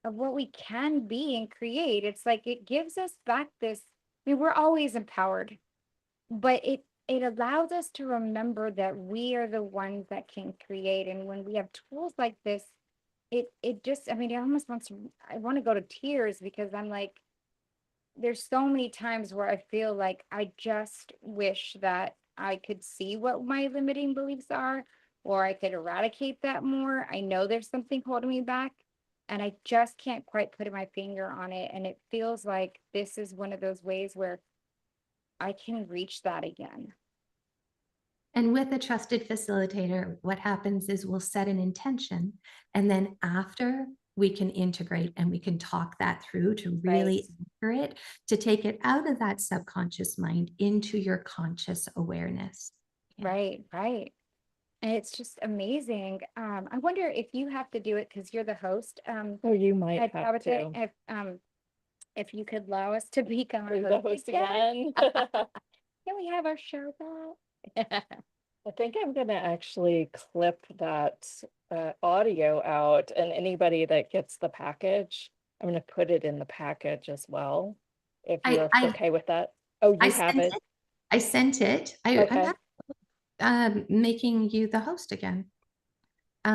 [SPEAKER 2] what we can be and create. It's like it gives us back this. I mean, we're always empowered, but it allows us to remember that we are the ones that can create. And when we have tools like this, it just, I mean, it almost I want to go to tears because I'm like, there's so many times where I feel like I just wish that I could see what my limiting beliefs are, or I could eradicate that more. I know there's something holding me back, and I just can't quite put my finger on it. And it feels like this is one of those ways where I can reach that again.
[SPEAKER 3] And with a trusted facilitator, what happens is we'll set an intention, and then after we can integrate and we can talk that through to really anchor it, to take it out of that subconscious mind into your conscious awareness. Yeah.
[SPEAKER 2] Right. And it's just amazing. I wonder if you have to do it because you're the host.
[SPEAKER 1] Oh, you might have
[SPEAKER 2] Tabitha,
[SPEAKER 1] to.
[SPEAKER 2] if you could allow us to become
[SPEAKER 1] Are you the host again?
[SPEAKER 2] Can we have our show back?
[SPEAKER 1] I think I'm gonna actually clip that audio out, and anybody that gets the package, I'm gonna put it in the package as well. If you're okay with that. Oh, you have it?
[SPEAKER 3] I sent it.
[SPEAKER 1] Okay.
[SPEAKER 3] I'm not making you the host again. But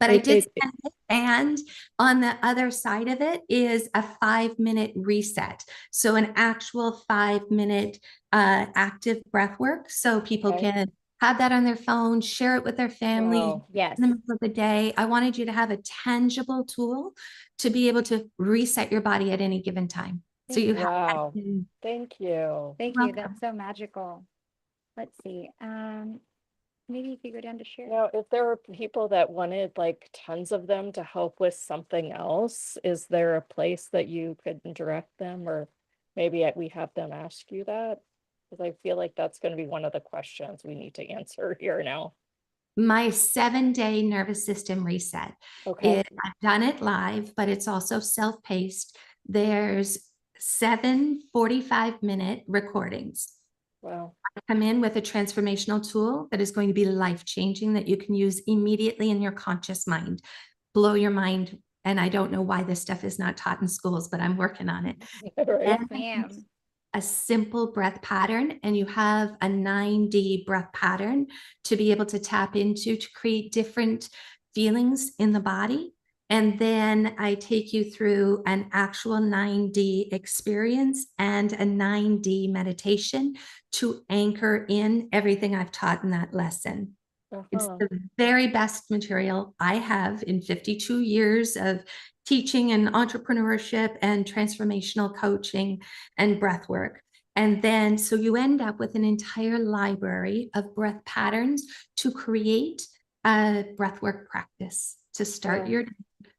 [SPEAKER 3] I
[SPEAKER 1] It-
[SPEAKER 3] did
[SPEAKER 1] it-
[SPEAKER 3] send it, and on the other side of it is a 5-minute reset. So an actual 5-minute active breath work. So people
[SPEAKER 1] Okay.
[SPEAKER 3] can have that on their phone, share it with their family.
[SPEAKER 1] Wow.
[SPEAKER 2] Yes.
[SPEAKER 3] In the middle of the day. I wanted you to have a tangible tool to be able to reset your body at any given time. So you have
[SPEAKER 1] Wow.
[SPEAKER 3] that.
[SPEAKER 1] Thank you.
[SPEAKER 2] Thank you.
[SPEAKER 3] Welcome.
[SPEAKER 2] That's so magical. Let's see. Maybe if you go down to share.
[SPEAKER 1] Now, if there are people that wanted like tons of them to help with something else, is there a place that you could direct them, or maybe we have them ask you that? Because I feel like that's going to be one of the questions we need to answer here now.
[SPEAKER 3] My 7-day nervous system reset.
[SPEAKER 1] Okay.
[SPEAKER 3] I've done it live, but it's also self-paced. There's 7 45-minute recordings.
[SPEAKER 1] Wow.
[SPEAKER 3] I come in with a transformational tool that is going to be life-changing that you can use immediately in your conscious mind. Blow your mind. And I don't know why this stuff is not taught in schools, but I'm working on it.
[SPEAKER 1] Right.
[SPEAKER 2] Yes, ma'am.
[SPEAKER 3] A simple breath pattern, and you have a 9D breath pattern to be able to tap into to create different feelings in the body. And then I take you through an actual 9D experience and a 9D meditation to anchor in everything I've taught in that lesson. It's the very best material I have in 52 years of teaching and entrepreneurship and transformational coaching and breath work. And then, so you end up with an entire library of breath patterns to create a breathwork practice to start your day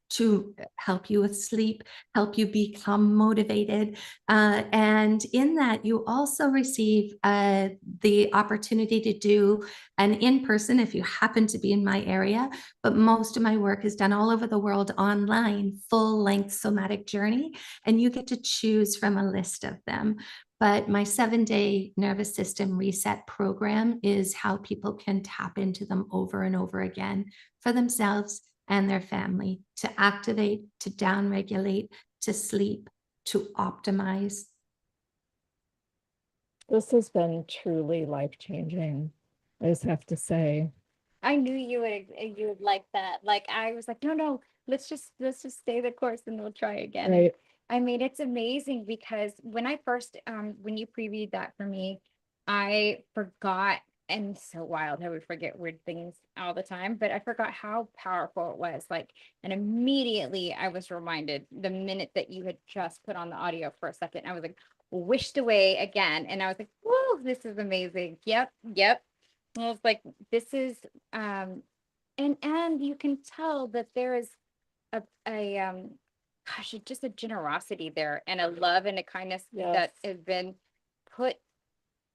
[SPEAKER 3] to help you with sleep, help you become motivated. And in that, you also receive the opportunity to do an in-person if you happen to be in my area. But most of my work is done all over the world online, full-length somatic journey, and you get to choose from a list of them. But my 7-day nervous system reset program is how people can tap into them over and over again for themselves and their family, to activate, to downregulate, to sleep, to optimize.
[SPEAKER 1] This has been truly life-changing, I just have to say.
[SPEAKER 2] I knew you would like that. Like I was like, no, let's just stay the course and we'll try again.
[SPEAKER 1] Right.
[SPEAKER 2] I mean, it's amazing because when I first when you previewed that for me, I forgot, and it's so wild how we forget weird things all the time, but I forgot how powerful it was. Like, and immediately I was reminded the minute that you had just put on the audio for a second, I was like wished away again. And I was like, whoa, this is amazing. Yep. And I was like, this is and you can tell that there is a gosh, just a generosity there and a love and a kindness that
[SPEAKER 1] Yes.
[SPEAKER 2] has been put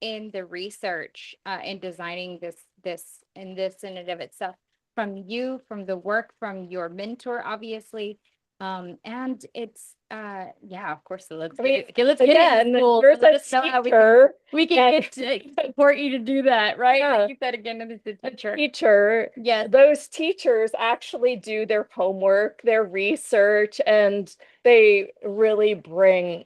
[SPEAKER 2] in the research in designing this in and of itself, from you, from the work, from your mentor, obviously. And it's yeah, of course. Let's
[SPEAKER 1] I mean,
[SPEAKER 2] get it. Okay, let's get it
[SPEAKER 1] again,
[SPEAKER 2] in school.
[SPEAKER 1] there's
[SPEAKER 2] Let
[SPEAKER 1] a
[SPEAKER 2] us know how
[SPEAKER 1] teacher,
[SPEAKER 2] we can
[SPEAKER 1] and-
[SPEAKER 2] get to support you to do that, right?
[SPEAKER 1] Yeah.
[SPEAKER 2] Like you said again, and it's a teacher.
[SPEAKER 1] teacher.
[SPEAKER 2] Yes.
[SPEAKER 1] Those teachers actually do their homework, their research, and they really bring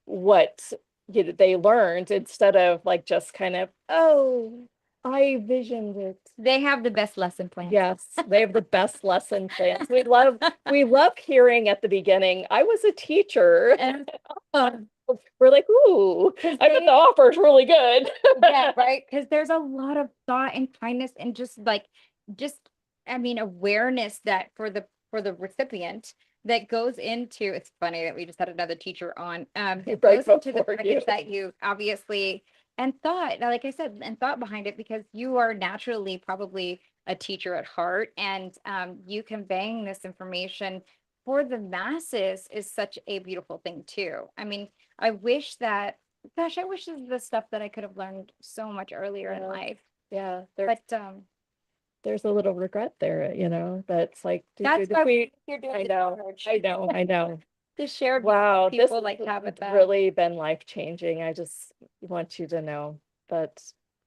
[SPEAKER 1] what they learned instead of like just kind of, oh, I visioned it.
[SPEAKER 2] They have the best lesson plan.
[SPEAKER 1] Yes, they have the best lesson plans. We love hearing at the beginning, I was a teacher.
[SPEAKER 2] And
[SPEAKER 1] We're like, ooh, I bet the offer is really good.
[SPEAKER 2] yeah, right. Because there's a lot of thought and kindness and just I mean, awareness that for the recipient that goes into. It's funny that we just had another teacher on. It
[SPEAKER 1] Right
[SPEAKER 2] goes into the
[SPEAKER 1] before
[SPEAKER 2] package
[SPEAKER 1] you.
[SPEAKER 2] that you obviously and thought, like I said, and thought behind it, because you are naturally probably a teacher at heart, and you conveying this information for the masses is such a beautiful thing too. I mean, I wish that, gosh, I wish this is the stuff that I could have learned so much earlier in
[SPEAKER 1] Yeah.
[SPEAKER 2] life.
[SPEAKER 1] Yeah,
[SPEAKER 2] But
[SPEAKER 1] there's a little regret there, that's like,
[SPEAKER 2] that's
[SPEAKER 1] if
[SPEAKER 2] why you're doing
[SPEAKER 1] I
[SPEAKER 2] this
[SPEAKER 1] know,
[SPEAKER 2] coverage.
[SPEAKER 1] I know.
[SPEAKER 2] To share
[SPEAKER 1] Wow,
[SPEAKER 2] with
[SPEAKER 1] this
[SPEAKER 2] people like
[SPEAKER 1] has
[SPEAKER 2] Tabitha.
[SPEAKER 1] really been life-changing. I just want you to know that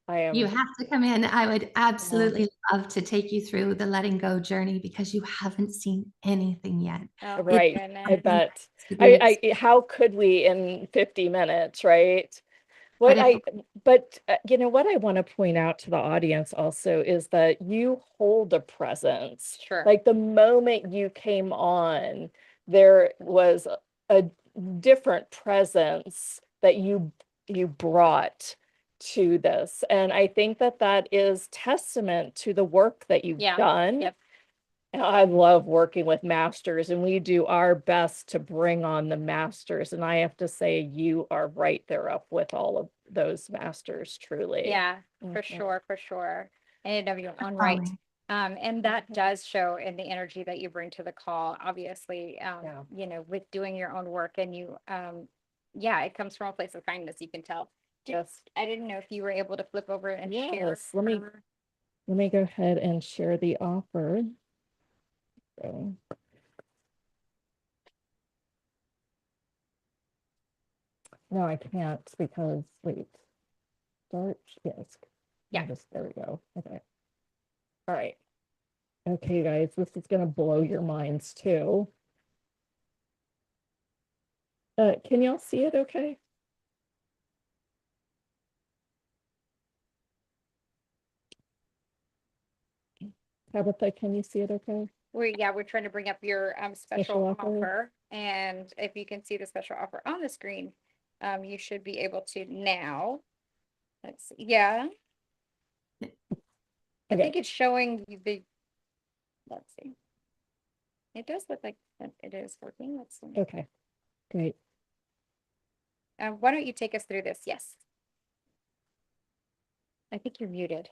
[SPEAKER 1] I am.
[SPEAKER 3] You have to come in. I would absolutely love to take you through the letting go journey because you haven't seen anything yet.
[SPEAKER 2] Oh,
[SPEAKER 1] Right,
[SPEAKER 2] goodness.
[SPEAKER 1] I bet.
[SPEAKER 3] To be
[SPEAKER 1] How could we in 50 minutes, right?
[SPEAKER 3] But
[SPEAKER 1] But what I want to point out to the audience also is that you hold a presence.
[SPEAKER 2] Sure.
[SPEAKER 1] Like the moment you came on, there was a different presence that you brought to this. And I think that is testament to the work that you've
[SPEAKER 2] Yeah.
[SPEAKER 1] done.
[SPEAKER 2] Yep.
[SPEAKER 1] And I love working with masters, and we do our best to bring on the masters. And I have to say, you are right there up with all of those masters, truly.
[SPEAKER 2] Yeah, for
[SPEAKER 1] Mhm.
[SPEAKER 2] sure, for sure. And of your own right. And that does show in the energy that you bring to the call, obviously,
[SPEAKER 1] Yeah.
[SPEAKER 2] with doing your own work, and you, yeah, it comes from a place of kindness, you can tell.
[SPEAKER 1] Yes.
[SPEAKER 2] I didn't know if you were able to flip over and share.
[SPEAKER 1] Yes, let me go ahead and share the offer. So. No, I can't because wait. Start. Yes.
[SPEAKER 2] Yeah.
[SPEAKER 1] There we go. Okay. All right. Okay, guys, this is gonna blow your minds too. Can y'all see it okay? Tabitha, can you see it okay?
[SPEAKER 2] We're trying to bring up your special
[SPEAKER 1] Special offer.
[SPEAKER 2] offer, and if you can see the special offer on the screen, you should be able to now. Let's see. Yeah. I
[SPEAKER 1] Okay.
[SPEAKER 2] think it's showing you the, let's see. It does look like it is working. Let's see.
[SPEAKER 1] Okay, great.
[SPEAKER 2] Why don't you take us through this? Yes. I think you're muted.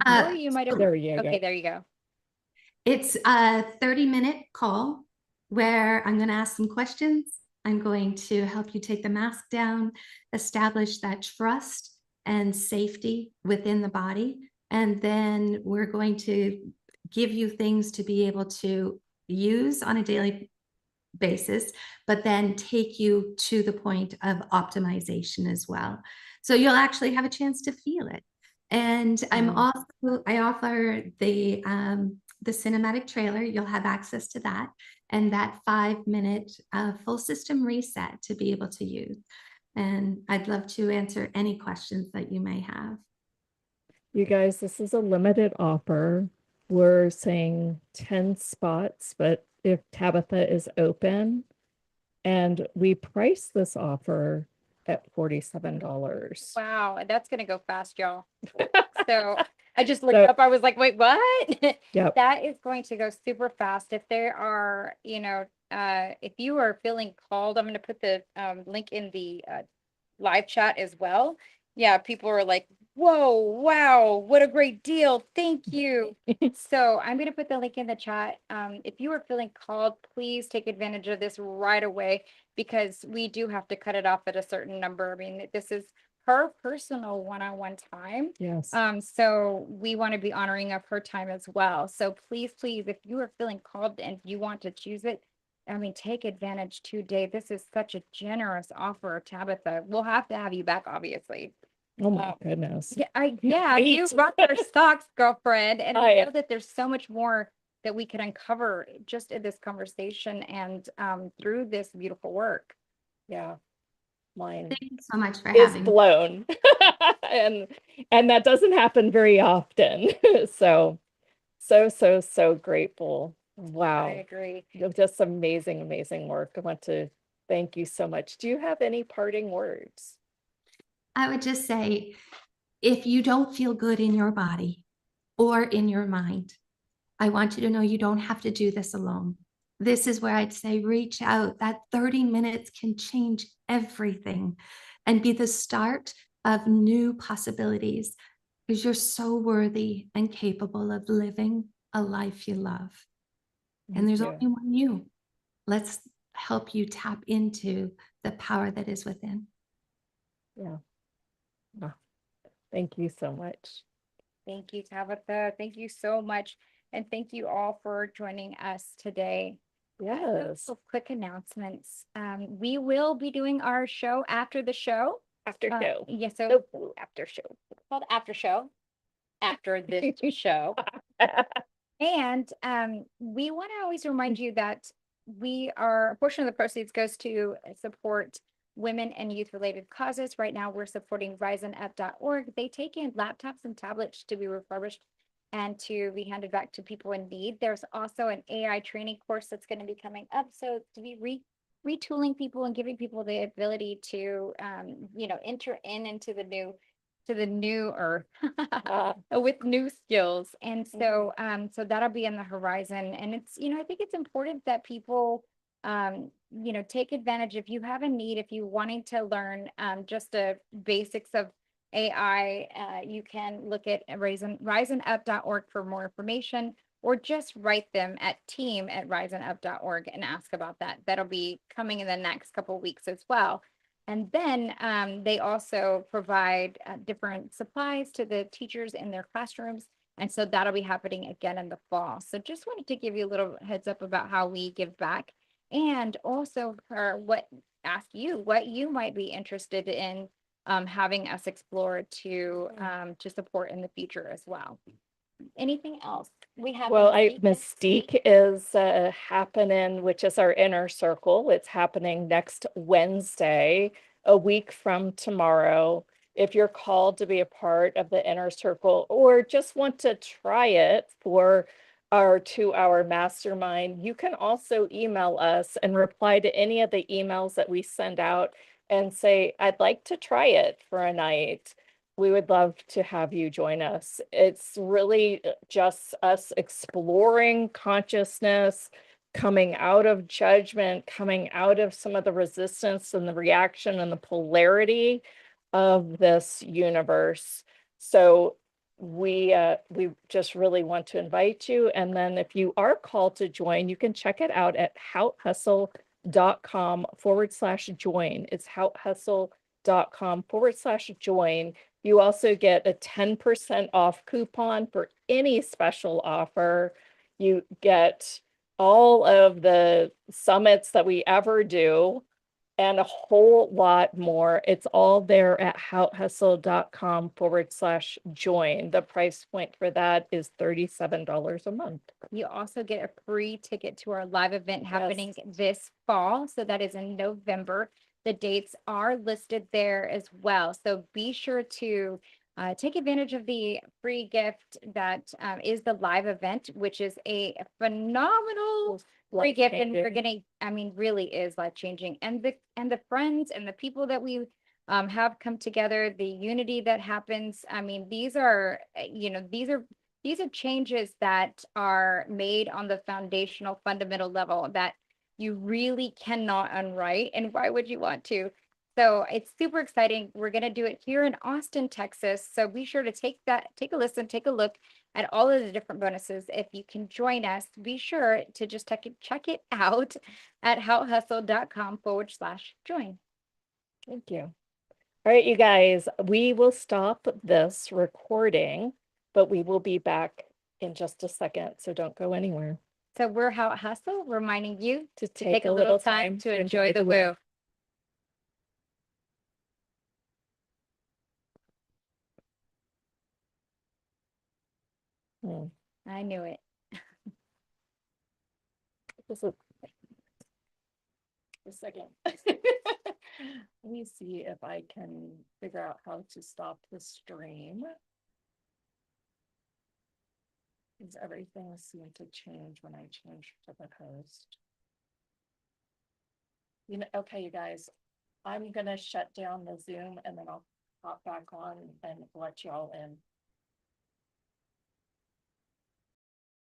[SPEAKER 2] Or you might have.
[SPEAKER 1] There you go.
[SPEAKER 2] Okay, there you go.
[SPEAKER 3] It's a 30-minute call where I'm going to ask some questions. I'm going to help you take the mask down, establish that trust and safety within the body. And then we're going to give you things to be able to use on a daily basis, but then take you to the point of optimization as well. So you'll actually have a chance to feel it. And I offer the cinematic trailer. You'll have access to that and that 5-minute full system reset to be able to use. And I'd love to answer any questions that you may have.
[SPEAKER 1] You guys, this is a limited offer. We're saying 10 spots, but if Tabitha is open, and we price this offer at $47.
[SPEAKER 2] Wow, that's gonna go fast, y'all. So I just looked
[SPEAKER 1] So-
[SPEAKER 2] up, I was like, wait, what?
[SPEAKER 1] Yep.
[SPEAKER 2] That is going to go super fast. If there are, if you are feeling called, I'm gonna put the link in the live chat as well. Yeah, people are like, whoa, wow, what a great deal. Thank you. So I'm going to put the link in the chat. If you are feeling called, please take advantage of this right away, because we do have to cut it off at a certain number. I mean, this is her personal one-on-one time.
[SPEAKER 1] Yes.
[SPEAKER 2] So we want to be honoring of her time as well. So please, if you are feeling called and you want to choose it, I mean, take advantage today. This is such a generous offer, Tabitha. We'll have to have you back, obviously.
[SPEAKER 1] Oh my goodness.
[SPEAKER 2] Yeah, you
[SPEAKER 1] Right.
[SPEAKER 2] rock our socks, girlfriend. And I
[SPEAKER 1] I-
[SPEAKER 2] know that there's so much more that we could uncover just in this conversation and through this beautiful work.
[SPEAKER 1] Yeah. Mine
[SPEAKER 3] Thank you so much for
[SPEAKER 1] is
[SPEAKER 3] having me.
[SPEAKER 1] blown. and that doesn't happen very often. So grateful.
[SPEAKER 2] I
[SPEAKER 1] Wow.
[SPEAKER 2] agree.
[SPEAKER 1] Just amazing, amazing work. I want to thank you so much. Do you have any parting words?
[SPEAKER 3] I would just say, if you don't feel good in your body or in your mind, I want you to know you don't have to do this alone. This is where I'd say reach out. That 30 minutes can change everything and be the start of new possibilities, because you're so worthy and capable of living a life you love. And there's
[SPEAKER 1] Thank
[SPEAKER 3] only one you. Let's help you tap into the power that is within.
[SPEAKER 1] Yeah. Oh, thank you so much.
[SPEAKER 2] Thank you, Tabitha. Thank you so much. And thank you all for joining us today.
[SPEAKER 1] Yes.
[SPEAKER 2] So quick announcements. We will be doing our show after the show.
[SPEAKER 1] After show.
[SPEAKER 2] Yeah, so
[SPEAKER 1] Nope.
[SPEAKER 2] after show. It's called after show. After this show. And we want to always remind you that a portion of the proceeds goes to support women and youth related causes. Right now, we're supporting riseup.org. They take in laptops and tablets to be refurbished and to be handed back to people in need. There's also an AI training course that's going to be coming up. So to be retooling people and giving people the ability to, enter into the new earth with new skills. And so so that'll be in the horizon. And it's, I think it's important that people take advantage. If you have a need, if you wanting to learn just the basics of AI, you can look at riseup.org for more information, or just write them at team@riseup.org and ask about that. That'll be coming in the next couple of weeks as well. And then they also provide different supplies to the teachers in their classrooms. And so that'll be happening again in the fall. So just wanted to give you a little heads up about how we give back, and also ask you what you might be interested in having us explore to support in the future as well. Anything else? We have
[SPEAKER 1] Well,
[SPEAKER 2] Mystique next week.
[SPEAKER 1] Mystique is happening, which is our inner circle. It's happening next Wednesday, a week from tomorrow. If you're called to be a part of the inner circle, or just want to try it for our 2-hour mastermind, you can also email us and reply to any of the emails that we send out and say, I'd like to try it for a night. We would love to have you join us. It's really just us exploring consciousness, coming out of judgment, coming out of some of the resistance and the reaction and the polarity of this universe. So we just really want to invite you. And then if you are called to join, you can check it out at houthustle.com/join. It's houthustle.com/join. You also get a 10% off coupon for any special offer. You get all of the summits that we ever do and a whole lot more. It's all there at houthustle.com/join. The price point for that is $37 a month.
[SPEAKER 2] You also get a free ticket to our live event happening this fall. So that is in November. The dates are listed there as well. So be sure to take advantage of the free gift that is the live event, which is a phenomenal free gift. And we're gonna, I mean, really is life changing. And the friends and the people that we have come together, the unity that happens. I mean, these are, these are changes that are made on the foundational fundamental level that you really cannot unwrite. And why would you want to? So it's super exciting. We're going to do it here in Austin, Texas. So be sure to take a listen, take a look at all of the different bonuses. If you can join us, be sure to just check it out at houthustle.com/join.
[SPEAKER 1] Thank you. All right, you guys, we will stop this recording, but we will be back in just a second. So don't go anywhere.
[SPEAKER 2] So we're How It Hustle, reminding you
[SPEAKER 1] To
[SPEAKER 2] take a little time to enjoy the woo. I knew it.
[SPEAKER 1] Just a second. Let me see if I can figure out how to stop the stream. Because everything seemed to change when I changed to the host. Okay, you guys, I'm gonna shut down the Zoom and then I'll hop back on and let y'all in.